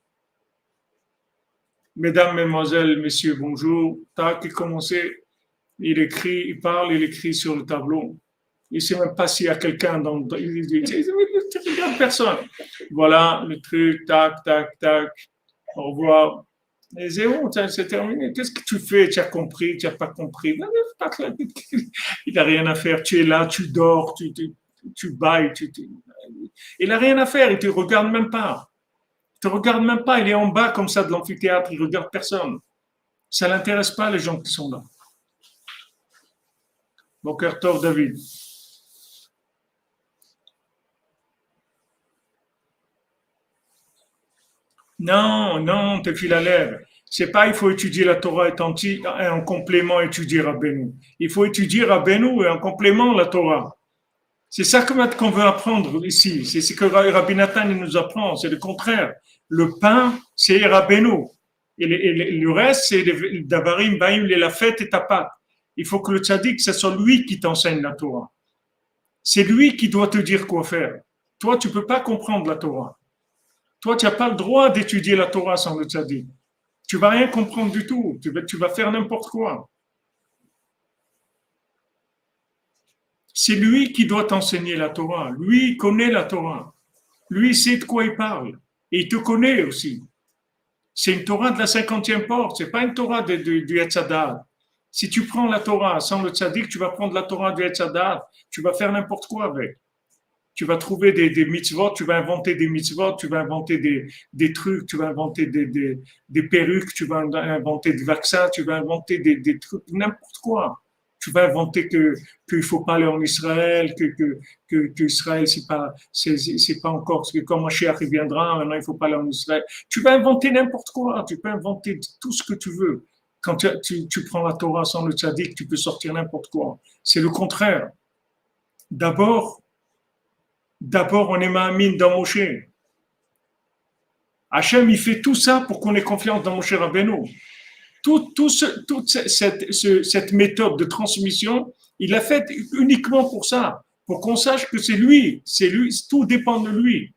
mesdames, mesdemoiselles, messieurs, bonjour, tac, il commençait, il écrit, il parle, il écrit sur le tableau. Il ne sait même pas s'il y a quelqu'un il dit, tu regardes personne. Voilà, le truc, tac, tac, tac, au revoir. Et c'est bon, c'est terminé. Qu'est-ce que tu fais? Tu as compris, tu n'as pas compris. Il n'a rien à faire. Tu es là, tu dors, tu bailles. Il n'a rien à faire, il ne te regarde même pas. Il ne te regarde même pas, il est en bas comme ça de l'amphithéâtre, il ne regarde personne. Ça ne l'intéresse pas les gens qui sont là. Boker Tov, David. Non, non, tes fil à lèvres. C'est pas il faut étudier la Torah et en complément étudier Rabbeinu. Il faut étudier Rabbeinu et en complément la Torah. C'est ça qu'on veut apprendre ici. C'est ce que Rabbi Nathan nous apprend. C'est le contraire. Le pain, c'est Rabbeinu. Et le reste, c'est Davarim, Baïm, la fête et ta pâte. Il faut que le tzaddik, ce soit lui qui t'enseigne la Torah. C'est lui qui doit te dire quoi faire. Toi, tu peux pas comprendre la Torah. Toi, tu n'as pas le droit d'étudier la Torah sans le tzaddik. Tu vas rien comprendre du tout. Tu vas faire n'importe quoi. C'est lui qui doit t'enseigner la Torah. Lui connaît la Torah. Lui sait de quoi il parle. Et il te connaît aussi. C'est une Torah de la 50e porte. C'est pas une Torah du Etzadat. Si tu prends la Torah sans le tzaddik, tu vas prendre la Torah du Etzadat. Tu vas faire n'importe quoi avec. Tu vas trouver des mitzvot, tu vas inventer des mitzvot, tu vas inventer des trucs, tu vas inventer des perruques, tu vas inventer des vaccins, tu vas inventer des trucs, n'importe quoi. Tu vas inventer qu'il faut pas aller en Israël, que Israël c'est pas encore, parce que quand Mashiach viendra, maintenant il faut pas aller en Israël. Tu vas inventer n'importe quoi, tu peux inventer tout ce que tu veux. Quand tu prends la Torah sans le tzaddik, tu peux sortir n'importe quoi. C'est le contraire. D'abord, on est ma'amine dans Moshe. Hachem, il fait tout ça pour qu'on ait confiance dans Moshe Rabbeinu. Toute cette méthode de transmission, il l'a faite uniquement pour ça, pour qu'on sache que c'est lui, tout dépend de lui.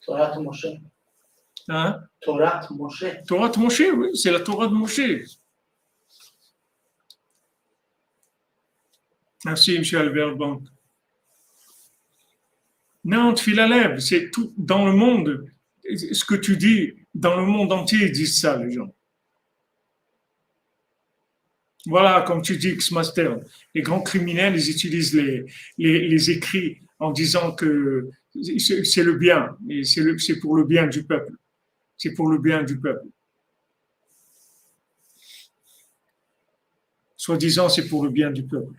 Torah de Moshe. Hein? Torah de Moshe. Torah de Moshe, oui, c'est la Torah de Moshe. Merci, M. Albert Bank. Non, Tfilaleb, c'est tout dans le monde. Ce que tu dis, dans le monde entier, ils disent ça, les gens. Voilà, comme tu dis, X-Master, les grands criminels, ils utilisent les écrits en disant que c'est le bien, et c'est pour le bien du peuple. C'est pour le bien du peuple. Soi-disant, c'est pour le bien du peuple.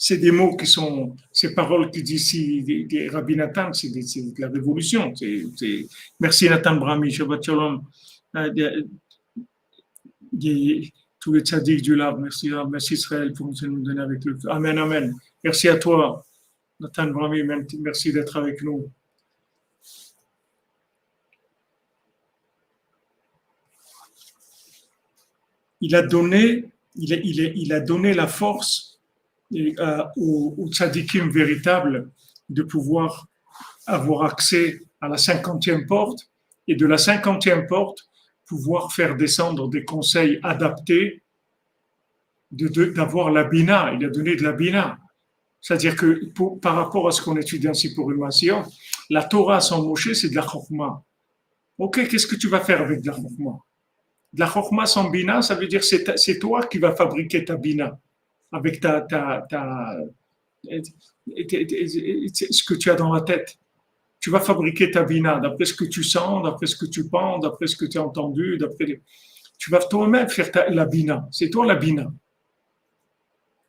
C'est des mots qui sont, ces paroles qui disent ici, des Rabbi Nathan, c'est de la révolution. Merci Nathan Brahmi, Shabbat Shalom. Tous les tzaddiks du lave, merci Israël pour nous donner avec eux. Amen, amen. Merci à toi, Nathan Brahmi, merci d'être avec nous. Il a donné la force aux tzadikim véritables de pouvoir avoir accès à la 50e porte et de la 50e porte pouvoir faire descendre des conseils adaptés d'avoir la bina. Il a donné de la bina. C'est-à-dire que par rapport à ce qu'on étudie en Sippurim, la Torah sans Moshe, c'est de la chokma. Ok, qu'est-ce que tu vas faire avec de la chokma? De la chokma sans bina, ça veut dire que c'est toi qui vas fabriquer ta bina avec ce que tu as dans la tête. Tu vas fabriquer ta bina d'après ce que tu sens, d'après ce que tu penses, d'après ce que tu as entendu, tu vas toi-même faire la bina. C'est toi la bina.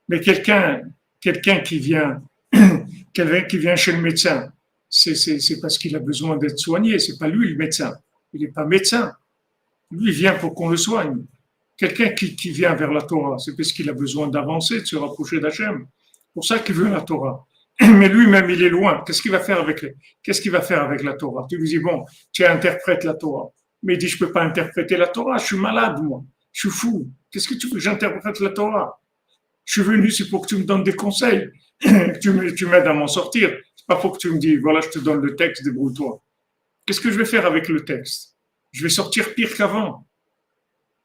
Mais quelqu'un qui vient, quelqu'un qui vient chez le médecin, c'est parce qu'il a besoin d'être soigné. C'est pas lui le médecin. Il n'est pas médecin. Lui, il vient pour qu'on le soigne. Quelqu'un qui vient vers la Torah, c'est parce qu'il a besoin d'avancer, de se rapprocher d'Hachem. C'est pour ça qu'il veut la Torah. Mais lui-même, il est loin. Qu'est-ce qu'il va faire avec la Torah? Tu lui dis, bon, tu interprètes la Torah. Mais il dit, je peux pas interpréter la Torah. Je suis malade, moi. Je suis fou. Qu'est-ce que tu veux? J'interprète la Torah. Je suis venu, c'est pour que tu me donnes des conseils. Tu m'aides à m'en sortir. C'est pas pour que tu me dis, voilà, je te donne le texte, débrouille-toi. Qu'est-ce que je vais faire avec le texte? Je vais sortir pire qu'avant.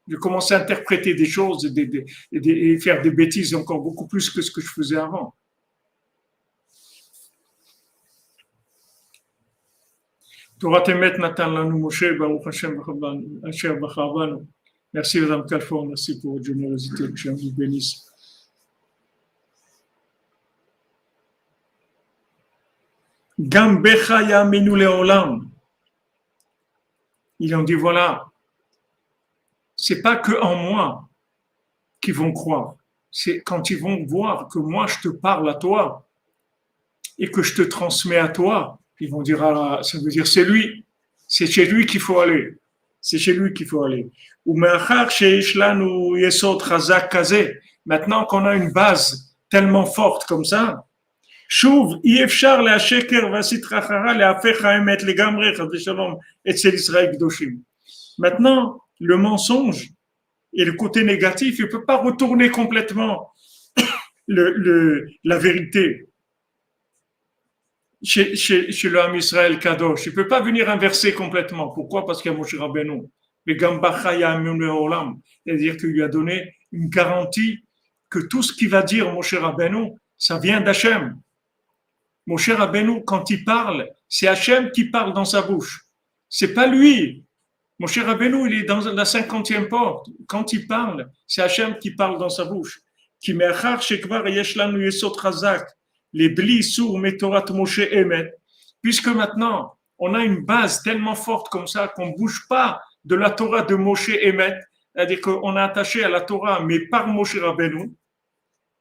Je vais commencer à interpréter des choses et faire des bêtises encore beaucoup plus que ce que je faisais avant. Torah Temet Natan Lanu Moshe, Baruch Hashem Asher Bachavanu. Merci Madame Calfort, merci pour votre générosité, que Dieu vous bénisse. Gambecha Yaminu Leolam. Ils ont dit voilà, c'est pas que en moi qu'ils vont croire, c'est quand ils vont voir que moi je te parle à toi et que je te transmets à toi, ils vont dire ah, ça veut dire c'est lui, c'est chez lui qu'il faut aller, c'est chez lui qu'il faut aller. Ou maintenant qu'on a une base tellement forte comme ça. שוב, אי אפשר להשקר והסטרא אחרא להפך האמת לגמרי חס ושלום אצל ישראל קדושים. Maintenant, le mensonge et le côté négatif, il ne peut pas retourner complètement la vérité chez le Ham Israël Kadosh. Il ne peut pas venir inverser complètement. Pourquoi? Parce qu'il y a Moshe Rabbeinu. C'est-à-dire qu'il lui a donné une garantie que tout ce qu'il va dire Moshe Rabbeinu, ça vient d'Hachem. Moshe Rabbeinu, quand il parle, c'est Hachem qui parle dans sa bouche. C'est pas lui. Moshe Rabbeinu, il est dans la 50e porte. Quand il parle, c'est Hachem qui parle dans sa bouche. Ki me'achar shekvar yesh lanu yesod chazak, les bli sur metorat Moshe emet. Puisque maintenant, on a une base tellement forte comme ça qu'on ne bouge pas de la Torah de Moshe emet, c'est-à-dire qu'on est attaché à la Torah, mais par Moshe Rabbeinu.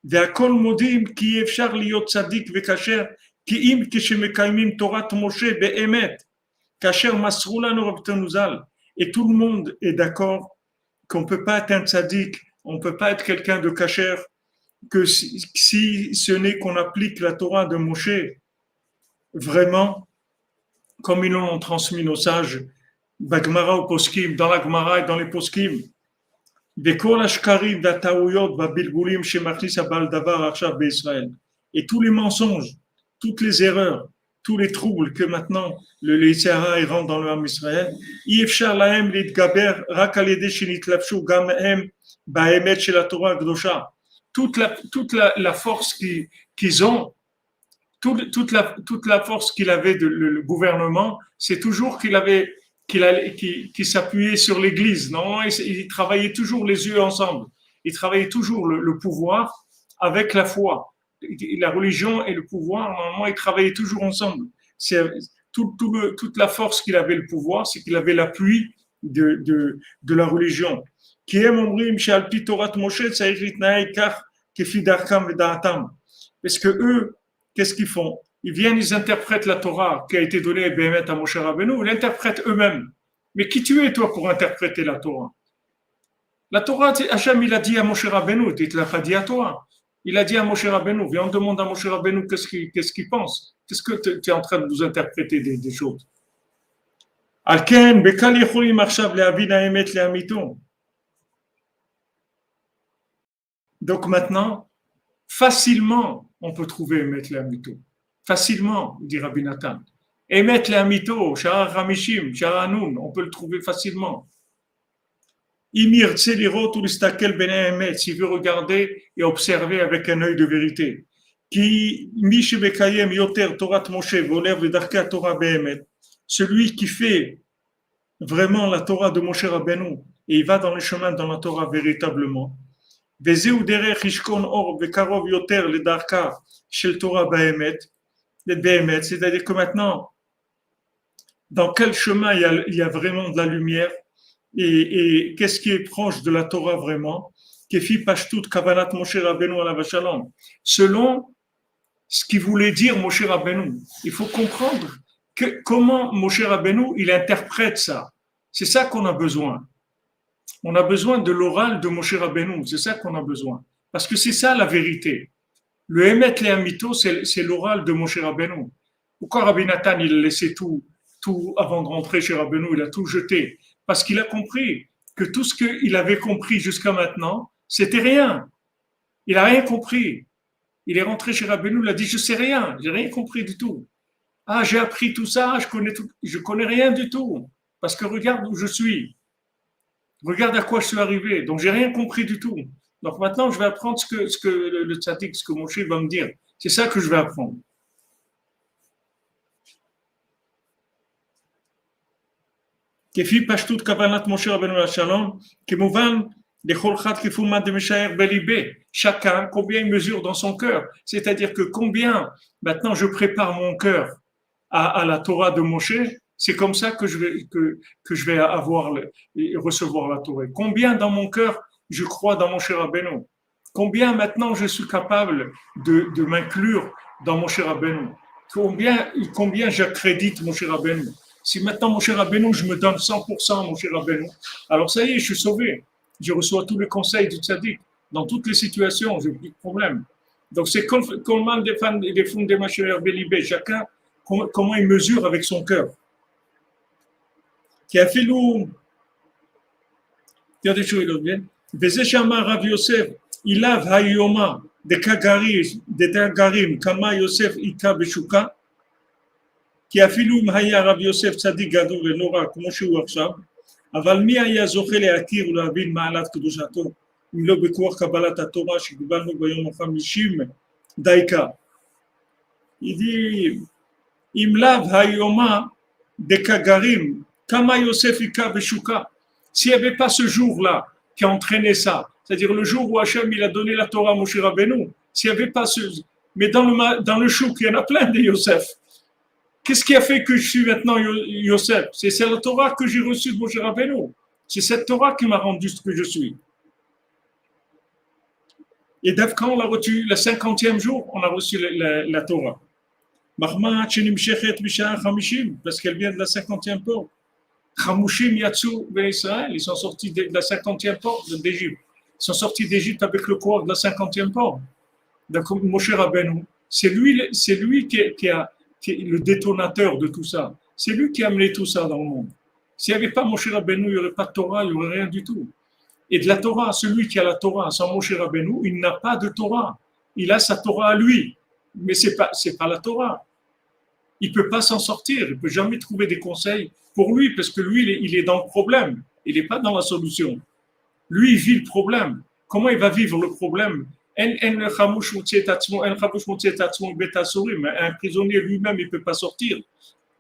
והכל מודים כי אי אפשר להיות צדיק וכשר כי אם כשמקיימים תורת משה באמת כאשר מסרו לנו רבותינו ז"ל. Et tout le monde est d'accord qu'on ne peut pas être un tzaddik, on ne peut pas être quelqu'un de kasher que si ce n'est qu'on applique la Torah de Moshe vraiment comme ils l'ont transmis nos sages Bagmara ou Poskim, dans la Gemara et dans les Poskim. Et tous les mensonges, toutes les erreurs, tous les troubles que maintenant le Yitzhara rentre dans le Ham Israël, toute la force qu'ils ont, toute la force qu'il avait le gouvernement, c'est toujours qu'il s'appuyait sur l'Église. Non, il travaillait toujours les yeux ensemble. Il travaillait toujours le pouvoir avec la foi. La religion et le pouvoir, normalement, ils travaillaient toujours ensemble. Toute la force qu'il avait le pouvoir, c'est qu'il avait l'appui de la religion. Parce que eux, qu'est-ce qu'ils font? Ils viennent, ils interprètent la Torah qui a été donnée à Moshe Rabbeinu, ils l'interprètent eux-mêmes. Mais qui tu es, toi, pour interpréter la Torah? La Torah, Hachem, il a dit à Moshe Rabbeinu, il ne l'a pas dit à toi. Il a dit à Moshe Rabbeinu, viens, on demande à Moshe Rabbeinu qu'est-ce qu'il pense. Qu'est-ce que tu es en train de nous interpréter des choses? Donc maintenant, facilement, on peut trouver Emet le Amito. Facilement, dit Rabbi Nathan. Emet le Amito, Shara Ramishim, Shara Anoun, on peut le trouver facilement. Imir Tselirot ou l'Istakel Bene Emet, s'il veut regarder et observer avec un œil de vérité. Qui Mish Bekayem Yoter Torah Moshe, Volev le Darka Torah Behemet. Celui qui fait vraiment la Torah de Moshe Rabbeinu et il va dans les chemins dans la Torah véritablement. Vezeu derech ishkon or bekarov yoter le darka shel Torah behemet, c'est-à-dire que maintenant, dans quel chemin il y a vraiment de la lumière et qu'est-ce qui est proche de la Torah vraiment, kefi pashtut kavanat Moshe Rabbeinu alav shalom, selon ce qu'il voulait dire Moshe Rabbeinu. Il faut comprendre comment Moshe Rabbeinu il interprète ça. C'est ça qu'on a besoin. On a besoin de l'oral de Moshe Rabbeinu, c'est ça qu'on a besoin. Parce que c'est ça la vérité. Le Emet le Amito, c'est l'oral de Moshe Rabbeinu. Pourquoi Rabbi Nathan, il a laissé tout avant de rentrer chez Rabbeinu, il a tout jeté? Parce qu'il a compris que tout ce qu'il avait compris jusqu'à maintenant, c'était rien. Il n'a rien compris. Il est rentré chez Rabbeinu, il a dit, je sais rien, j'ai rien compris du tout. Ah, j'ai appris tout ça, je connais rien du tout. Parce que regarde où je suis. Regarde à quoi je suis arrivé. Donc, j'ai rien compris du tout. Donc, maintenant, je vais apprendre ce que le tzaddik, ce que Moshe va me dire. C'est ça que je vais apprendre. Kefi pashtut kavanat Moshe Rabbeinu Shalom, kemouvan lechol chat kefouman de meshaer belibé. Chacun, combien il mesure dans son cœur. C'est-à-dire que combien, maintenant, je prépare mon cœur à la Torah de Moshe, c'est comme ça que je vais recevoir la Torah. Combien dans mon cœur je crois dans Moshe Rabbeinu? Combien maintenant je suis capable de m'inclure dans Moshe Rabbeinu? Combien j'accrédite Moshe Rabbeinu? Si maintenant Moshe Rabbeinu, je me donne 100% à Moshe Rabbeinu, alors ça y est, je suis sauvé. Je reçois tous les conseils du tzaddik. Dans toutes les situations, je n'ai plus de problème. Donc c'est comment des fonds des machères belibé, chacun, comment il mesure avec son cœur. Qui a fait l'eau. Regardez ce qu'il vient. Veze shama Rav Yosef, ilav hayoma de Kagarim, kama Yosef ika beshuka. Qui a fait l'eau mahaya Rav Yosef tzadik gadol venora, כמו שהוא עכשיו. אבל מי היה זוכה להכיר ולהבין מעלת קדושתו, אם לא בכוח קבלת התורה שקיבלנו ביום ה-50 דייקה. Il dit, אם לאו hayoma de Kagarim, Kama Yosef Ika Beshuka. S'il n'y avait pas ce jour-là qui a entraîné ça, c'est-à-dire le jour où Hachem il a donné la Torah à Moshe Rabbeinu, s'il n'y avait pas ce... Mais dans le chouk, il y en a plein de Yosef. Qu'est-ce qui a fait que je suis maintenant Yosef? C'est la Torah que j'ai reçue de Moshe Rabbeinu. C'est cette Torah qui m'a rendu ce que je suis. Et quand on l'a reçu, le 50e jour, on a reçu la Torah. Mahma Chenimshechet Misha Hamishim, parce qu'elle vient de la 50e porte. Chamushim Yatsu ben Israël, ils sont sortis de la 50e porte d'Égypte. Ils sont sortis d'Égypte avec le courage de la 50e porte. Donc Moshe Rabbeinu, c'est lui qui est le détonateur de tout ça. C'est lui qui a amené tout ça dans le monde. S'il n'y avait pas Moshe Rabbeinu, il n'y aurait pas de Torah, il n'y aurait rien du tout. Et de la Torah, celui qui a la Torah sans Moshe Rabbeinu, il n'a pas de Torah. Il a sa Torah à lui, mais c'est pas la Torah. Il peut pas s'en sortir, il peut jamais trouver des conseils pour lui, parce que lui, il est dans le problème, il n'est pas dans la solution. Lui, il vit le problème. Comment il va vivre le problème? Un prisonnier lui-même, il peut pas sortir.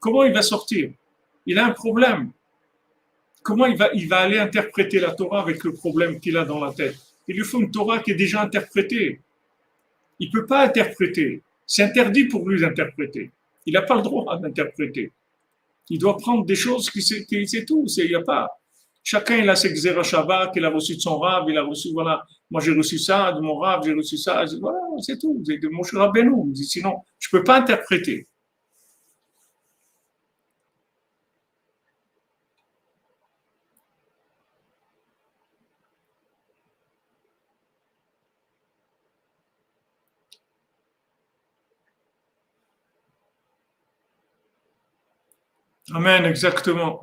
Comment il va sortir? Il a un problème. Comment il va aller interpréter la Torah avec le problème qu'il a dans la tête? Il lui faut une Torah qui est déjà interprétée. Il peut pas interpréter. C'est interdit pour lui d'interpréter. Il n'a pas le droit d'interpréter. Il doit prendre des choses qui c'est tout. Il y a pas. Chacun il a ses Xera Shabbat qu'il a reçu de son Rav, il a reçu, voilà, moi j'ai reçu ça de mon Rav, j'ai reçu ça, voilà, c'est tout. C'est de Moshe Rabbeinu. Sinon, je peux pas interpréter. Amen, exactement.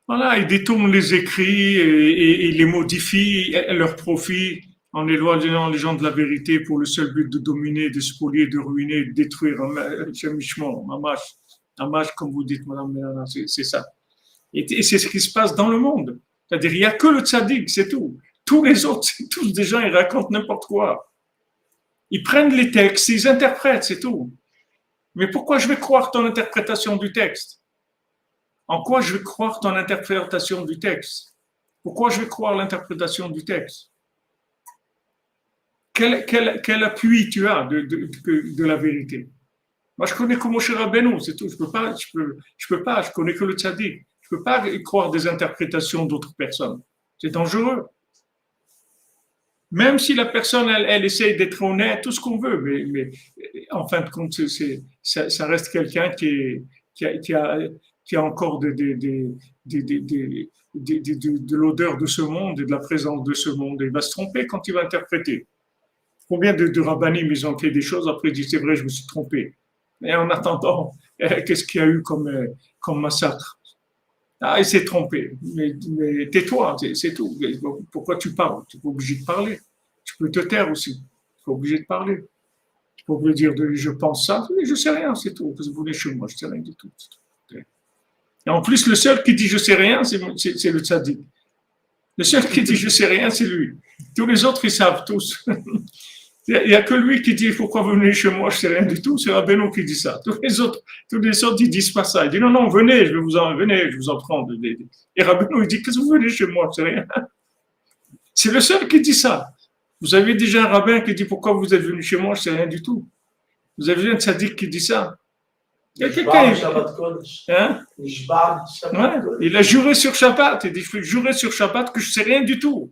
Voilà, ils détournent les écrits et les modifient à leur profit En éloignant les gens de la vérité pour le seul but de dominer, de spolier, de ruiner, de détruire. Mamash, comme vous dites, Madame Mélana, c'est ça. Et c'est ce qui se passe dans le monde. C'est-à-dire, il n'y a que le tzaddik, c'est tout. Tous les autres, c'est tous des gens, ils racontent n'importe quoi. Ils prennent les textes, ils interprètent, c'est tout. Mais pourquoi je vais croire ton interprétation du texte? En quoi je vais croire ton interprétation du texte? Pourquoi je vais croire l'interprétation du texte? Quel appui tu as de la vérité? Moi, je connais que Moshe Rabbeinu, c'est tout. Je peux pas, je connais que le tzaddik. Je peux pas croire des interprétations d'autres personnes. C'est dangereux. Même si la personne, elle essaye d'être honnête, tout ce qu'on veut, mais en fin de compte, ça reste quelqu'un qui a encore de l'odeur de ce monde et de la présence de ce monde. Et il va se tromper quand il va interpréter. Combien de rabbinim, ils ont fait des choses, après ils disent, c'est vrai, je me suis trompé. Mais en attendant, qu'est-ce qu'il y a eu comme massacre? Ah, il s'est trompé. Mais tais-toi, c'est tout. Pourquoi tu parles? Tu n'es pas obligé de parler. Tu peux te taire aussi. Tu n'es pas obligé de parler. Tu peux pas dire je pense ça, mais je ne sais rien, c'est tout. Vous venez chez moi, je ne sais rien du tout. Et en plus, le seul qui dit je ne sais rien, c'est le tzaddik. Le seul qui dit je ne sais rien, c'est lui. Tous les autres, ils savent tous. Il n'y a que lui qui dit pourquoi vous venez chez moi, je ne sais rien du tout. C'est Rabbeinu qui dit ça. Tous les autres, ils disent pas ça. Ils disent non, venez, je vous en prendre. Et Rabbeinu, il dit qu'est-ce que vous venez chez moi, je ne sais rien. C'est le seul qui dit ça. Vous avez déjà un rabbin qui dit pourquoi vous êtes venu chez moi, je ne sais rien du tout. Vous avez un tzaddik qui dit ça. Il y a quelqu'un. Hein? Ouais, il a juré sur Shabbat. Il dit je vais jurer sur Shabbat que je ne sais rien du tout.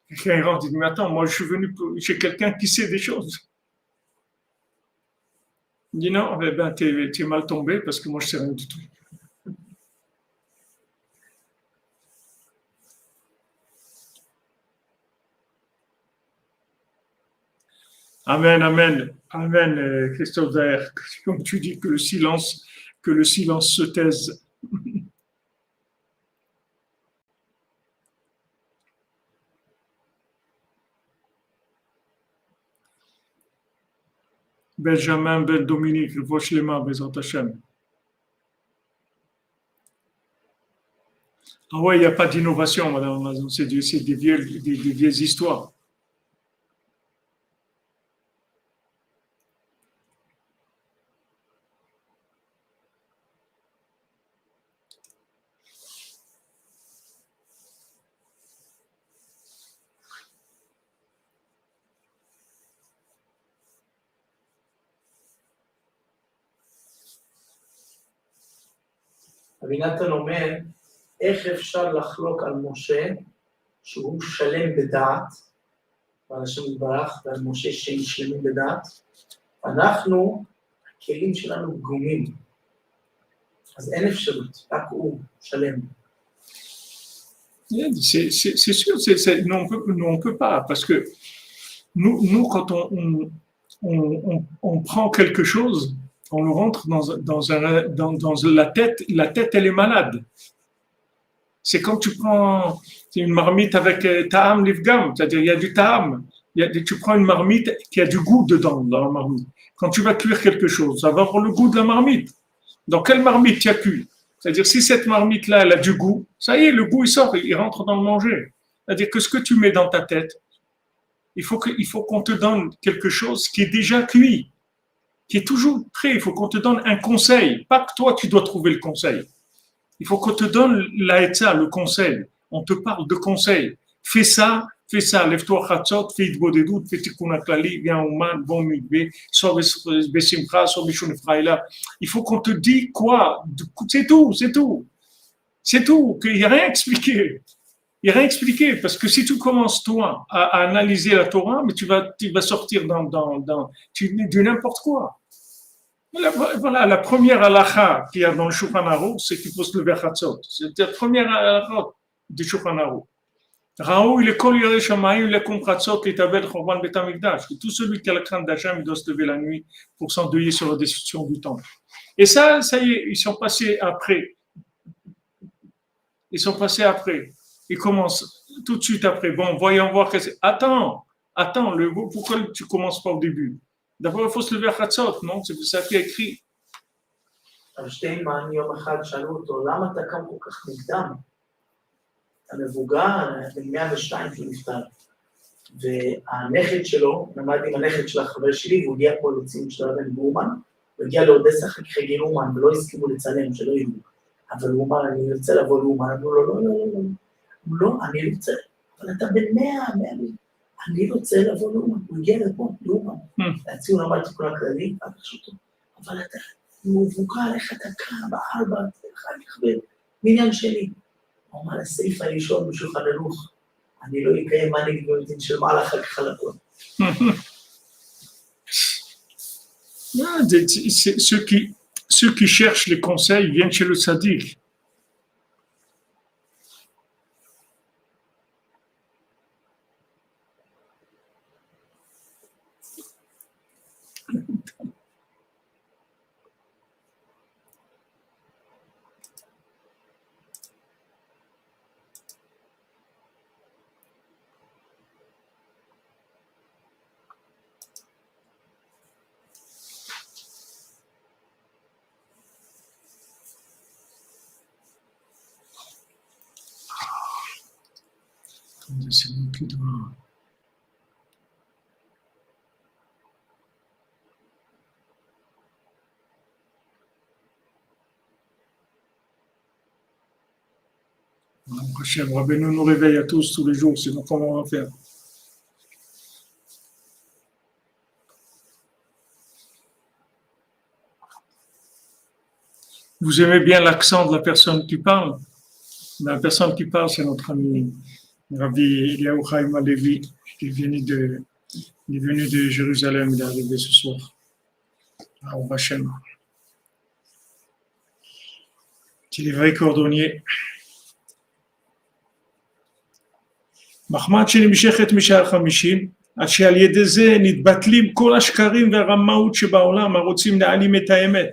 Quelqu'un rentre et dit mais attends, moi je suis venu chez quelqu'un qui sait des choses. Il dit non, eh ben, t'es mal tombé parce que moi je ne sais rien du tout. Amen, amen, amen, Christophe Daher. Comme tu dis que le silence se taise. Benjamin Ben Dominique, Vochlema, Bezat Hashem. Ah ouais, il n'y a pas d'innovation, madame Mazon, c'est des vieilles histoires. רבי נתן אומר, איך אפשר לחלוק על משה שהוא שלם בדעת, ועל השם יתברך, ועל משה שהם שלמים בדעת, אנחנו, הכלים שלנו פגומים, אז אין אפשרות, רק הוא שלם. C'est sûr, non, on peut pas, parce que nous quand on prend quelque chose, on le rentre dans la tête elle est malade. C'est quand tu prends une marmite avec ta'am livgam, c'est-à-dire il y a du ta'am, tu prends une marmite qui a du goût dedans, dans la marmite. Quand tu vas cuire quelque chose, ça va avoir le goût de la marmite. Dans quelle marmite tu as cuit? C'est-à-dire si cette marmite-là, elle a du goût, ça y est, le goût il sort, il rentre dans le manger. C'est-à-dire que ce que tu mets dans ta tête, il faut qu'on te donne quelque chose qui est déjà cuit, qui est toujours prêt. Il faut qu'on te donne un conseil, pas que toi tu dois trouver le conseil. Il faut qu'on te donne l'aïtza, le conseil. On te parle de conseil. Fais ça, lève-toi chatzot, fais idbodedut, fais tikkun haklali, viens au man, bon mikvé, soit besimcha, soit bishun fraïla. Il faut qu'on te dise quoi? C'est tout. C'est tout, qu'il n'y a rien expliqué. Il n'y a rien expliqué, parce que si tu commences, toi, à analyser la Torah, mais tu vas sortir du n'importe quoi. Voilà, la première halakha qu'il y a dans le Shulchan Aruch, c'est qu'il faut se lever à Chatzot. C'est la première halakha du Shulchan Aruch. Raoul, il kol yireh shamayim lekum Chatzot litabel chorban bet hamikdash. Tout celui qui a la crainte d'Hachem, il doit se lever la nuit pour s'endeuiller sur la destruction du temple. Et ça y est, ils sont passés après. Ils commencent tout de suite après. Bon, voyons voir. Attends, pourquoi tu ne commences pas au début? D'abord, il faut se lever à Chatzot, non? C'est ça qui est écrit. שטיינמן יום אחד שאלו אותו, למה אתה קם כל כך מוקדם? אתה מבוגר, בן 102 שהוא נפטר. והנכד שלו, למד עם הנכד של החבר שלי, והוא הגיע פה לציון של רבן גורמן, הוא הגיע לאודסה חגי לאומן, ולא הסכימו לצלם, שלא יהיו. אבל הוא אמר, אני רוצה לבוא לאומן, אמרו לו, לא, אני רוצה, אבל אתה בן 100, אני רוצה לבוא לאומן, הוא הגיע לפה, לאומן. הציון אמר את כל הכללים, אבל אתה מבוגר, איך אתה קם, בארבע, אחר כך במניין שלי. הוא אמר, הסעיף הראשון בשולחן ערוך, אני לא אקיים מנהיג במתין של מעלה אחר כך על הכל. Ceux qui cherchent les conseils viennent chez le sadiq. C'est moi qui dois. Hachem, Rabbeinu nous réveille à tous les jours, sinon comment on va faire? Vous aimez bien l'accent de la personne qui parle? La personne qui parle, c'est notre ami Rabbi Eliyahu Chaim Alevi, il est venu de Jérusalem, il est arrivé ce soir. Au Hachem. C'est les vrais cordonniers. מחמד שנמשכת משער 50, עד שעל ידי זה נתבטלים כל השקרים והרמאות שבעולם הרוצים להעלים את האמת.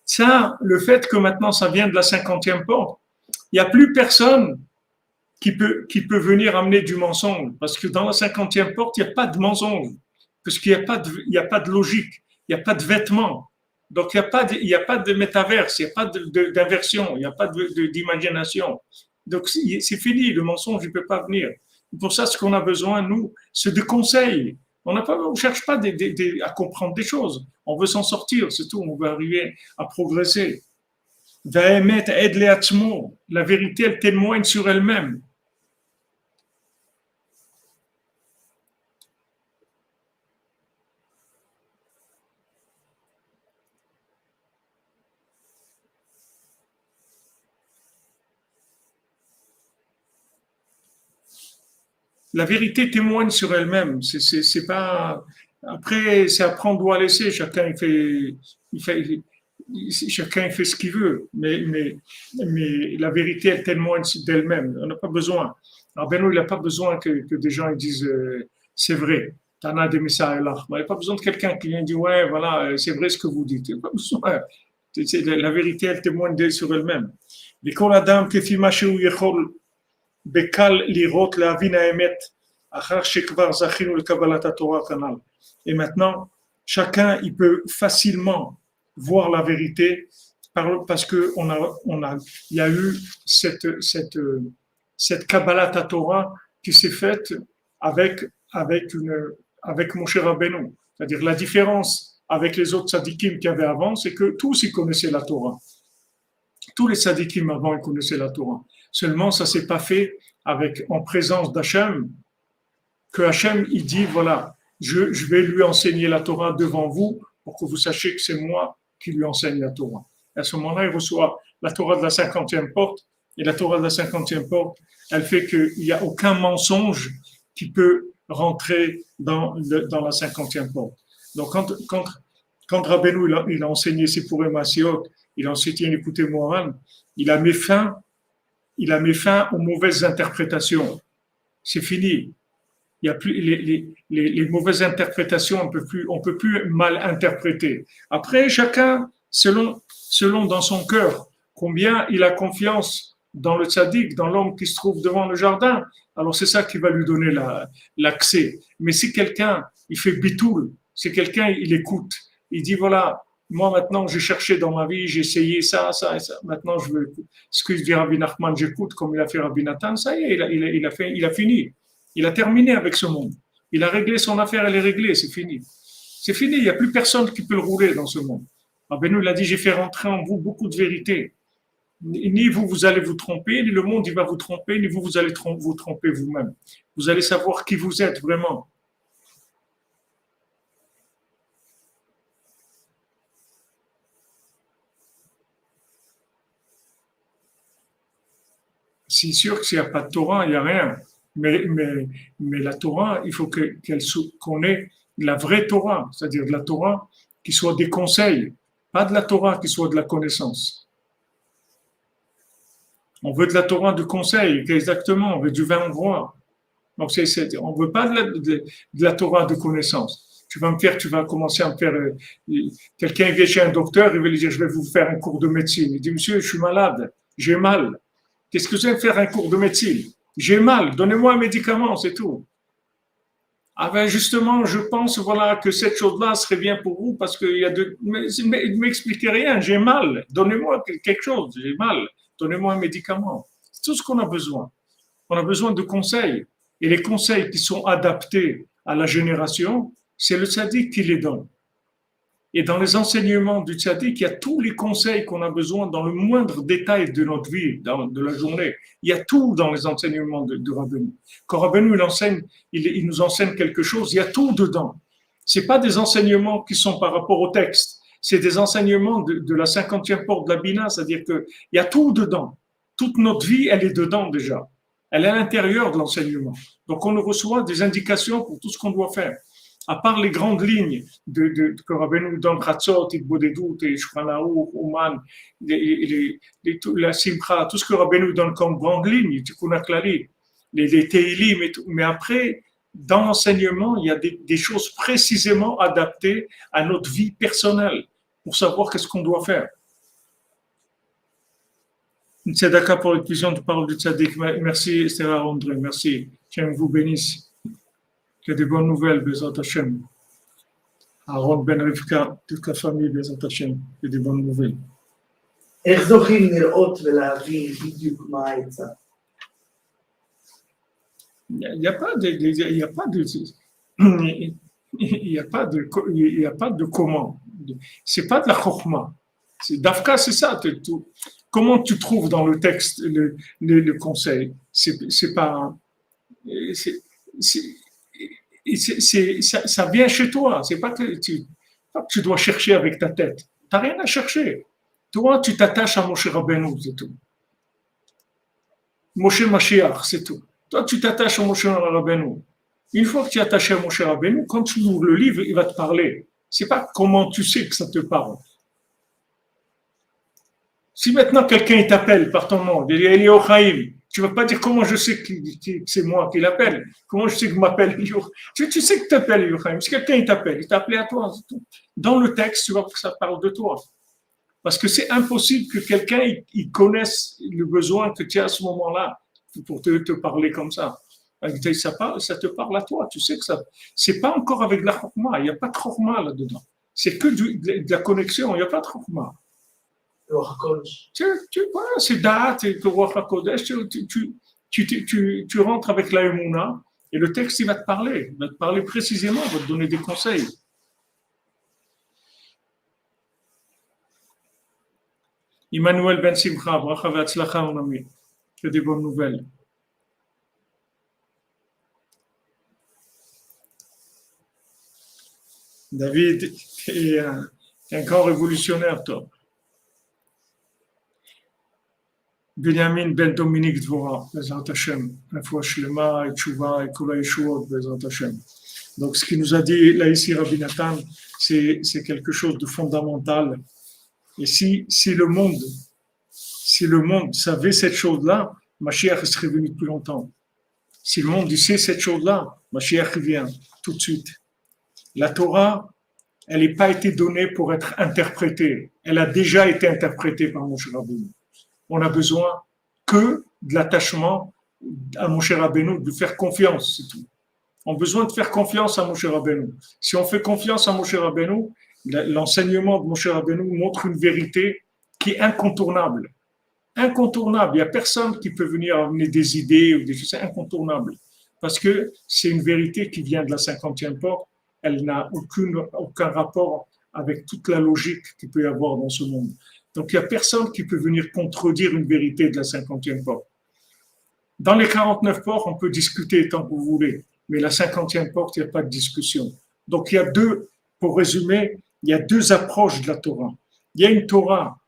Ça, le fait que maintenant ça vient de la 50e porte, il n'y a plus personne qui peut venir amener du mensonge, parce que dans la 50e porte, il n'y a pas de mensonge, parce qu'il n'y a pas de logique, il n'y a pas de vêtements, donc il n'y a pas de métaverse, il n'y a pas d'inversion, il n'y a pas d'imagination. Donc c'est fini, le mensonge ne peut pas venir. Pour ça, ce qu'on a besoin, nous, c'est de conseils. On ne cherche pas à comprendre des choses. On veut s'en sortir, c'est tout. On veut arriver à progresser. La vérité, elle témoigne sur elle-même. La vérité témoigne sur elle-même. C'est pas. Après, c'est à prendre ou à laisser. Chacun fait ce qu'il veut. Mais la vérité, elle témoigne d'elle-même. On n'a pas besoin. Alors, Benoît, il n'a pas besoin que des gens ils disent c'est vrai. Tana de Messa là. Il n'y a pas besoin de quelqu'un qui vient dire ouais, voilà, c'est vrai ce que vous dites. Il n'y a pas besoin. La vérité, elle témoigne sur elle-même. Les Adam, que fit marcher où il בקל לראות להבין האמת אחר שכבר זכינו לקבלת התורה כנ"ל. Et maintenant, chacun il peut facilement voir la vérité parce que il y a eu cette Kabbalat Torah qui s'est faite avec Moshe Rabbeinu. C'est-à-dire la différence avec les autres tzadikim qu'il y avait avant, c'est que tous ils connaissaient la Torah. Tous les tzadikim avant ils connaissaient la Torah. Seulement, ça ne s'est pas fait en présence d'Hachem, que Hachem, il dit, voilà, je vais lui enseigner la Torah devant vous pour que vous sachiez que c'est moi qui lui enseigne la Torah. Et à ce moment-là, il reçoit la Torah de la 50e porte, et la Torah de la 50e porte, elle fait qu'il n'y a aucun mensonge qui peut rentrer dans la 50e porte. Donc, quand Rabbeinu, il a enseigné Sipurei Masiot, il a enseigné l'écouter Moharan, il a mis fin aux mauvaises interprétations. C'est fini. Il y a plus les mauvaises interprétations, on peut plus mal interpréter. Après, chacun, selon dans son cœur, combien il a confiance dans le tzaddik, dans l'homme qui se trouve devant le jardin, alors c'est ça qui va lui donner l'accès. Mais si quelqu'un, il fait bitoul, si quelqu'un, il écoute, il dit voilà, moi maintenant j'ai cherché dans ma vie, j'ai essayé ça, ça et ça, maintenant je veux, ce que dit Rabbi Nachman, j'écoute comme il a fait Rabbi Nathan, ça y est, il a fini, il a terminé avec ce monde, il a réglé son affaire, elle est réglée, c'est fini. C'est fini, il n'y a plus personne qui peut le rouler dans ce monde. Rabbeinu l'a dit, j'ai fait rentrer en vous beaucoup de vérités. Ni vous, vous allez vous tromper, ni le monde, il va vous tromper, ni vous, vous allez vous tromper vous-même. Vous allez savoir qui vous êtes vraiment. C'est sûr que s'il n'y a pas de Torah, il n'y a rien. Mais la Torah, il faut qu'on ait la vraie Torah, c'est-à-dire de la Torah qui soit des conseils, pas de la Torah qui soit de la connaissance. On veut de la Torah de conseil, exactement, on veut du vin hongrois. Donc, on ne veut pas de la Torah de connaissance. Tu vas commencer à me faire. Quelqu'un vient chez un docteur, il va lui dire je vais vous faire un cours de médecine. Il dit monsieur, je suis malade, j'ai mal. Qu'est-ce que vous allez faire un cours de médecine? J'ai mal, donnez-moi un médicament, c'est tout. Ah ben justement, je pense voilà que cette chose-là serait bien pour vous parce qu'il y a de. Mais ne m'expliquez rien, j'ai mal, donnez-moi quelque chose, j'ai mal, donnez-moi un médicament. C'est tout ce qu'on a besoin. On a besoin de conseils. Et les conseils qui sont adaptés à la génération, c'est le tzaddik qui les donne. Et dans les enseignements du tzaddik, il y a tous les conseils qu'on a besoin dans le moindre détail de notre vie, de la journée. Il y a tout dans les enseignements de Rabbeinu. Quand Rabbeinu il nous enseigne quelque chose, il y a tout dedans. C'est pas des enseignements qui sont par rapport au texte. C'est des enseignements de la 50e porte de la Bina, c'est-à-dire qu'il y a tout dedans. Toute notre vie, elle est dedans déjà. Elle est à l'intérieur de l'enseignement. Donc, on reçoit des indications pour tout ce qu'on doit faire. À part les grandes lignes que Rabbeinu donne, Chatzot, Itbodedut, Shulchan Uman, la Simcha, tout ce que Rabbeinu donne comme grandes lignes, Tikkun HaKlali, les Teilim et tout. Mais après, dans l'enseignement, il y a des choses précisément adaptées à notre vie personnelle pour savoir qu'est-ce qu'on doit faire. Une tzedaka pour l'éclosion de parole du tzaddik. Merci Esther André, merci. Dieu vous bénisse. Il y a des bonnes nouvelles, Bezat Hashem. Aaron Ben Rivka, toute la famille, Bezat Hashem. Il y a des bonnes nouvelles. איך זוכים לראות ולהבין בדיוק מה העצה? Il n'y a pas de, il y a pas de, il y a pas de, il y a pas de comment. C'est pas de la chokhma. Dafka, c'est ça. Comment tu trouves dans le texte le conseil? C'est pas, ça vient chez toi. C'est pas que tu dois chercher avec ta tête. Tu n'as rien à chercher. Toi, tu t'attaches à Moshe Rabbeinu, c'est tout. Moshe Mashiach, c'est tout. Toi, tu t'attaches à Moshe Rabbeinu. Une fois que tu es attaché à Moshe Rabbeinu, quand tu ouvres le livre, il va te parler. C'est pas comment tu sais que ça te parle. Si maintenant quelqu'un t'appelle par ton nom, il dit Elio Chaim, tu ne vas pas dire comment je sais que c'est moi qui l'appelle. Comment je sais que je m'appelle Elio. Tu sais que tu t'appelles Elio Chaim. Si quelqu'un t'appelle, il t'a appelé à toi. Dans le texte, tu vois que ça parle de toi. Parce que c'est impossible que quelqu'un il connaisse le besoin que tu as à ce moment-là pour te parler comme ça. Ça te parle à toi. Tu sais que ça. C'est pas encore avec de la chokma. Il n'y a pas de chokma là-dedans. C'est que de la connexion. Il n'y a pas de chokma. C'est date et le Ruach HaKodesh. Tu rentres avec la Emouna et le texte il va te parler. Il va te parler précisément. Il va te donner des conseils. Emmanuel Ben Simcha, bracha ve'atzlacha mon ami. Que des bonnes nouvelles. David est un grand révolutionnaire, toi. Benjamin Ben Dominique Dvora, Bezrat Hashem, Refoua Shlema, et Tshuva, et Kula Yeshuot, Bezrat Hashem. Donc, ce qu'il nous a dit là ici, Rabbi Nathan, c'est quelque chose de fondamental. Et si le monde savait cette chose-là, Mashiach serait venu depuis longtemps. Si le monde sait cette chose-là, Mashiach vient tout de suite. La Torah, elle n'a pas été donnée pour être interprétée. Elle a déjà été interprétée par Moshe Rabbeinu. On a besoin que de l'attachement à Moshe Rabbeinu, de faire confiance, c'est tout. On a besoin de faire confiance à Moshe Rabbeinu. Si on fait confiance à Moshe Rabbeinu, l'enseignement de Moshe Rabbeinu montre une vérité qui est incontournable. Incontournable. Il n'y a personne qui peut venir amener des idées ou des choses. C'est incontournable. Parce que c'est une vérité qui vient de la 50e porte. Elle n'a aucun rapport avec toute la logique qu'il peut y avoir dans ce monde. Donc, il n'y a personne qui peut venir contredire une vérité de la 50e porte. Dans les 49 portes, on peut discuter tant que vous voulez. Mais la 50e porte, il n'y a pas de discussion. Donc, il y a deux, pour résumer, il y a deux approches de la Torah. Il y a une Torah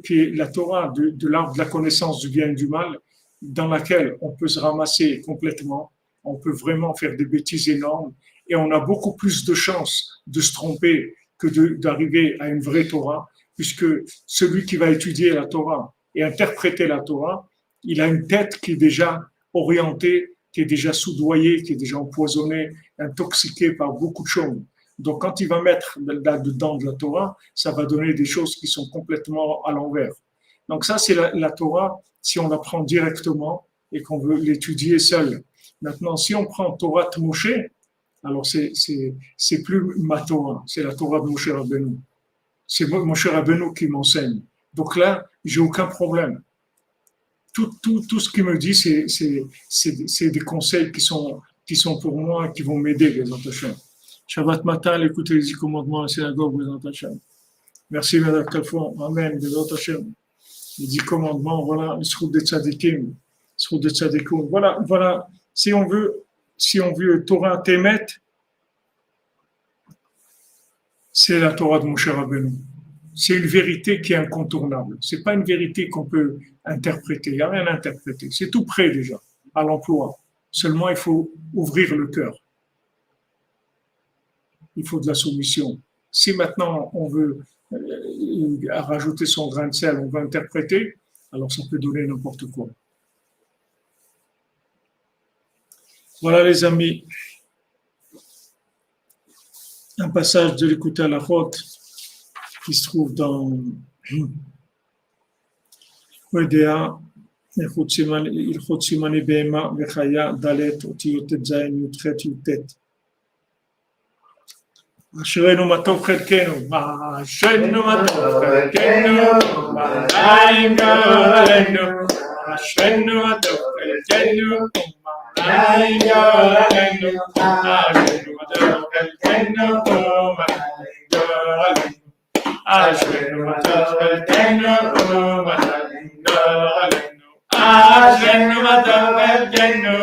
qui est la Torah de l'arbre de la connaissance du bien et du mal, dans laquelle on peut se ramasser complètement, on peut vraiment faire des bêtises énormes, et on a beaucoup plus de chances de se tromper que d'arriver à une vraie Torah, puisque celui qui va étudier la Torah et interpréter la Torah, il a une tête qui est déjà orientée, qui est déjà soudoyée, qui est déjà empoisonnée, intoxiquée par beaucoup de choses. Donc, quand il va mettre là-dedans de la Torah, ça va donner des choses qui sont complètement à l'envers. Donc, ça, c'est la Torah si on la prend directement et qu'on veut l'étudier seul. Maintenant, si on prend Torah de Moshe, alors c'est plus ma Torah, c'est la Torah de Moshe Rabbeinu. C'est Moshe Rabbeinu qui m'enseigne. Donc là, j'ai aucun problème. Tout ce qu'il me dit, c'est des conseils qui sont pour moi, qui vont m'aider, les Hashem. Shabbat matin, écoutez les 10 commandements à la synagogue, les Hashem. Merci, Madame Kalfon. Amen, les Hashem. Les 10 commandements, voilà, les Sroud de Tzadikim, Sroud de Tzadikoum. Voilà. Si on veut Torah Temet, c'est la Torah de Moshe Rabbeinu. C'est une vérité qui est incontournable. C'est pas une vérité qu'on peut interpréter. Il n'y a rien à interpréter. C'est tout prêt déjà, à l'emploi. Seulement, il faut ouvrir le cœur. Il faut de la soumission. Si maintenant on veut rajouter son grain de sel, on veut interpréter, alors ça peut donner n'importe quoi. Voilà les amis, un passage de l'écoute à la route qui se trouve dans Odea, Ilchot Simani Behema Vechaya Dalet Otiyot Zayin Yudchet Yutet. אשרינו מה טוב חלקנו, אשרינו מה טוב חלקנו, מים גורלנו, אשרינו מה טוב חלקנו, מים גורלנו, אשרינו מה טוב חלקנו, מים גורלנו, אשרינו מה טוב חלקנו, מים גורלנו, אשרינו מה טוב חלקנו,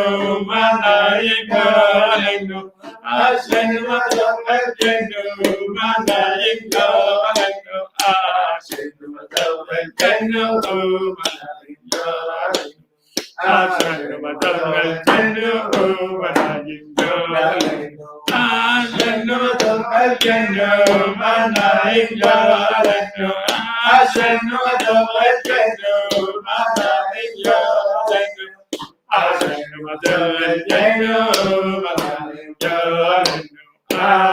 מים גורלנו, אשרינו מה טוב חלקנו, מים גורלנו, אשרינו מה טוב חלקנו, מים גורלנו, אשרינו מה טוב חלקנו, מים גורלנו, אשרינו מה טוב חלקנו, מים גורלנו, אשרינו מה טוב חלקנו, מים גורלנו, אשרינו מה טוב חלקנו, מים גורלנו,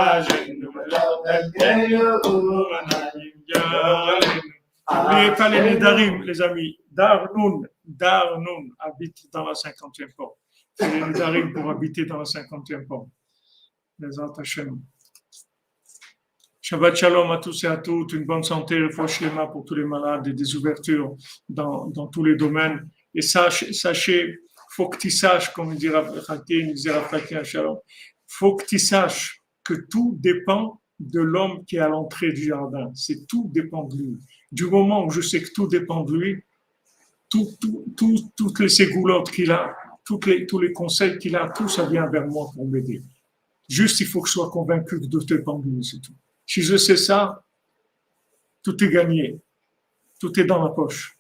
אשרינו מה טוב חלקנו, מים גורלנו. N'oubliez pas les Nédarim, les amis. Dar Nun habite dans la 50e porte. Les Nédarim pour habiter dans la 50e porte. Les Hashem. Shabbat Shalom à tous et à toutes. Une bonne santé, le Shlema pour tous les malades et des ouvertures dans tous les domaines. Et sachez, faut que tu saches, comme dira Hakim, Shalom, faut que tu saches que tout dépend de l'homme qui est à l'entrée du jardin. Tout dépend de lui. Du moment où je sais que tout dépend de lui, toutes les ségoulottes qu'il a, tous les conseils qu'il a, tout ça vient vers moi pour m'aider. Juste, il faut que je sois convaincu que tout dépend de lui, c'est tout. Si je sais ça, tout est gagné. Tout est dans ma poche.